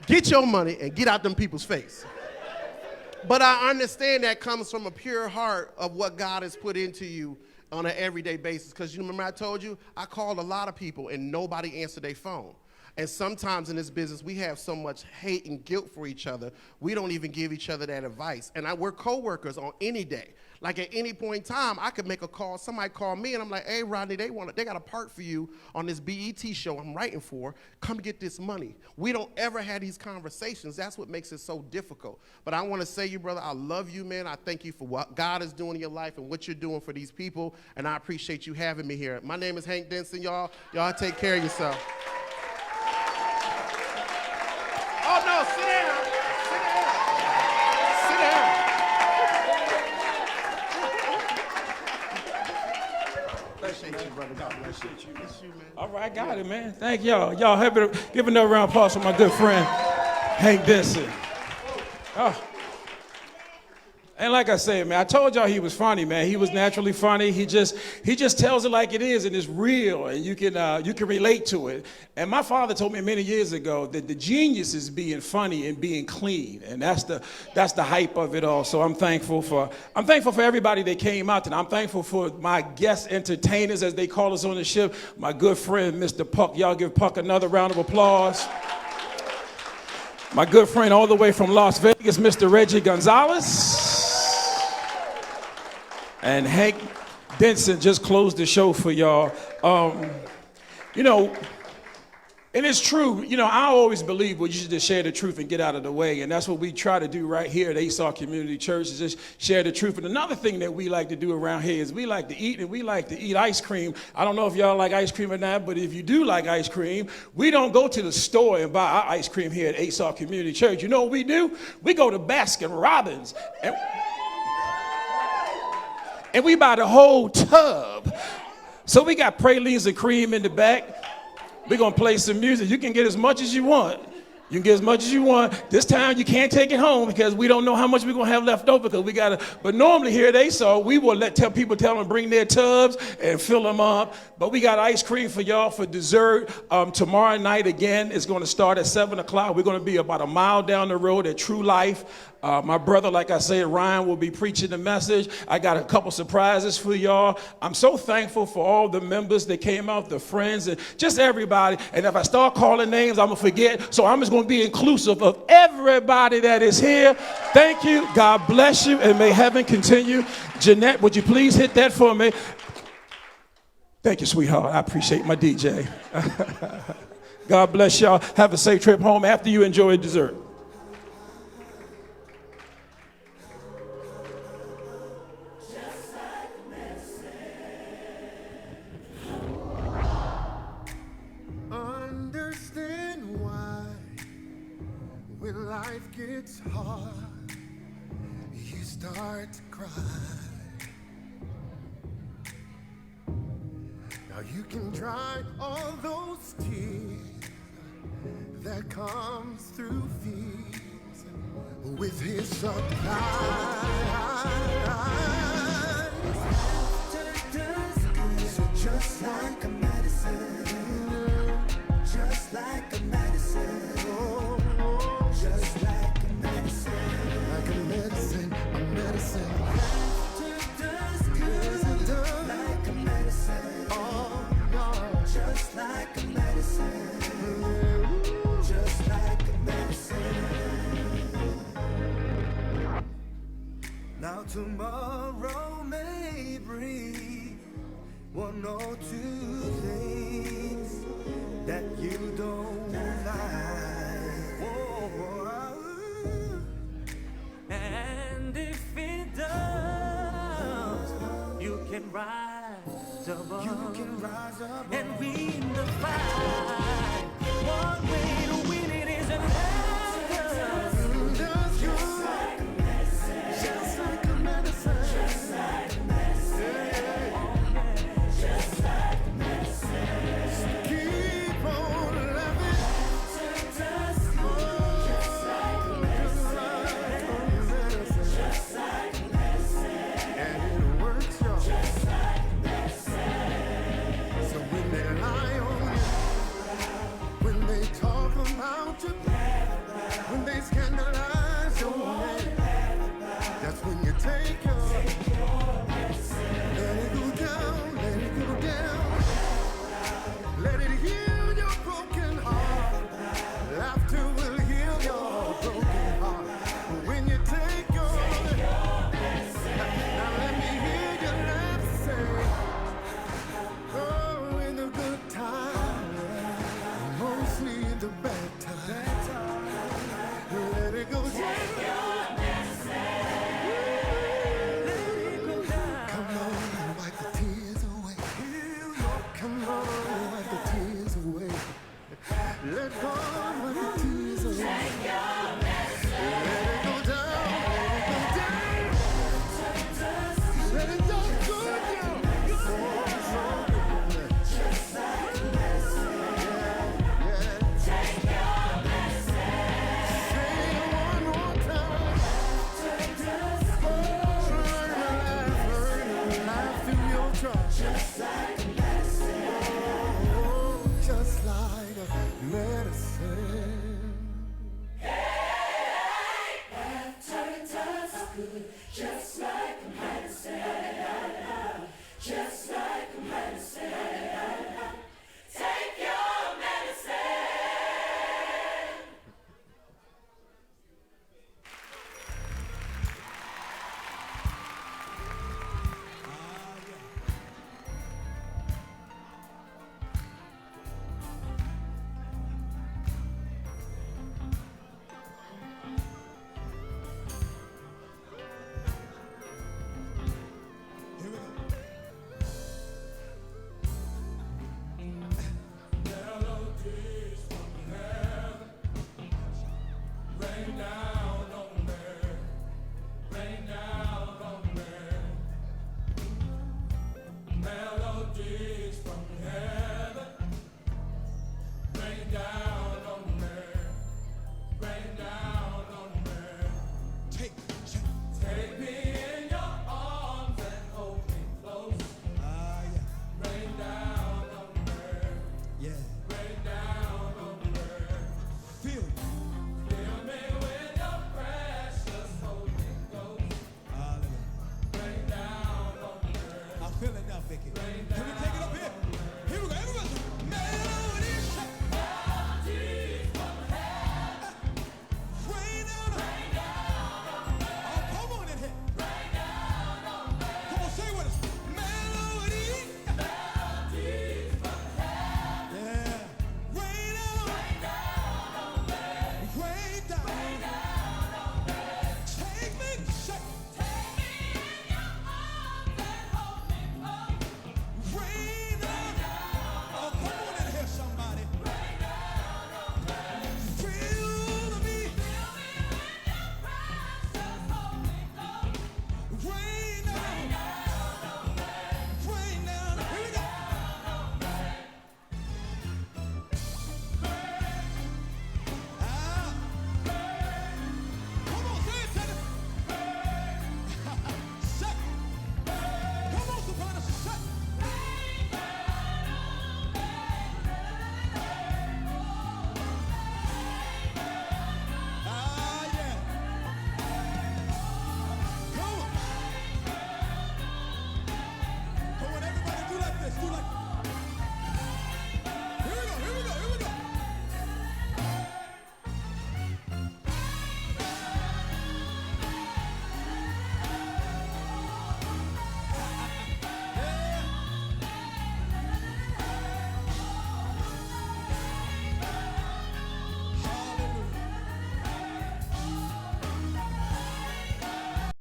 Get your money and get out them people's face. But I understand that comes from a pure heart of what God has put into you on an everyday basis. Because you remember I told you, I called a lot of people and nobody answered their phone. And sometimes in this business, we have so much hate and guilt for each other, we don't even give each other that advice. And we're co-workers on any day. Like at any point in time, I could make a call, somebody call me and I'm like, hey Rodney, they got a part for you on this BET show I'm writing for, come get this money. We don't ever have these conversations. That's what makes it so difficult. But I want to say you, brother, I love you, man. I thank you for what God is doing in your life and what you're doing for these people. And I appreciate you having me here. My name is Hank Denson, y'all. Y'all take care of yourself. Oh no, sit down. Sit down. Appreciate you, brother. God bless you. It's you, man. All right, got it, man. Thank y'all. Y'all give another round of applause for my good friend, Hank Denson. Oh. And like I said, man, I told y'all he was funny, man. He was naturally funny. He just tells it like it is, and it's real, and you can relate to it. And my father told me many years ago that the genius is being funny and being clean, and that's the hype of it all. So I'm thankful for everybody that came out tonight. I'm thankful for my guest entertainers, as they call us on the ship. My good friend, Mr. Puck. Y'all give Puck another round of applause. My good friend all the way from Las Vegas, Mr. Reggie Gonzales. And Hank Denson just closed the show for y'all. And it's true, I always believe you should just share the truth and get out of the way. And that's what we try to do right here at ASAW Community Church, is just share the truth. And another thing that we like to do around here is we like to eat, and we like to eat ice cream. I don't know if y'all like ice cream or not, but if you do like ice cream, we don't go to the store and buy our ice cream here at ASAW Community Church. You know what we do? We go to Baskin Robbins. And we buy the whole tub. So we got pralines and cream in the back. We're going to play some music. You can get as much as you want. You can get as much as you want. This time you can't take it home because we don't know how much we're going to have left over, because we got to. But normally here at ASAW, we will tell them to bring their tubs and fill them up. But we got ice cream for y'all for dessert. Tomorrow night, again, it's going to start at 7 o'clock. We're going to be about a mile down the road at True Life. My brother, like I said, Ryan, will be preaching the message. I got a couple surprises for y'all. I'm so thankful for all the members that came out, the friends, and just everybody. And if I start calling names, I'm going to forget. So I'm just going to be inclusive of everybody that is here. Thank you. God bless you, and may heaven continue. Jeanette, would you please hit that for me? Thank you, sweetheart. I appreciate my DJ. God bless y'all. Have a safe trip home after you enjoy dessert. Understand why when life gets hard, you start to cry. You can dry all those tears that comes through fears with his supply. So just like a medicine, just like a medicine, just like a medicine, Like a medicine, a medicine. does good, like a medicine, just like a medicine, just like a medicine. Now tomorrow may bring one or two things that you don't like. And if it does, you can rise above. You can rise above and win the fight. One way to win it is another. Just like a medicine. Just like a medicine. Just like a medicine. Just like a medicine. Keep on loving. Just like a medicine. Just like a medicine. And it works, y'all. Just like a medicine. So when they lie on you, when they talk about you, when they scandalize your name, that's when you take your medicine. Let it go down, let it go down. Let it heal your broken heart. Laughter will heal your broken heart. When you take your medicine, now let me hear you laugh, say, oh, in the good time, mostly in the bad time. Let it go down. Come on, wipe the tears away. Come on, wipe the tears away. Let go, wipe the tears away. Let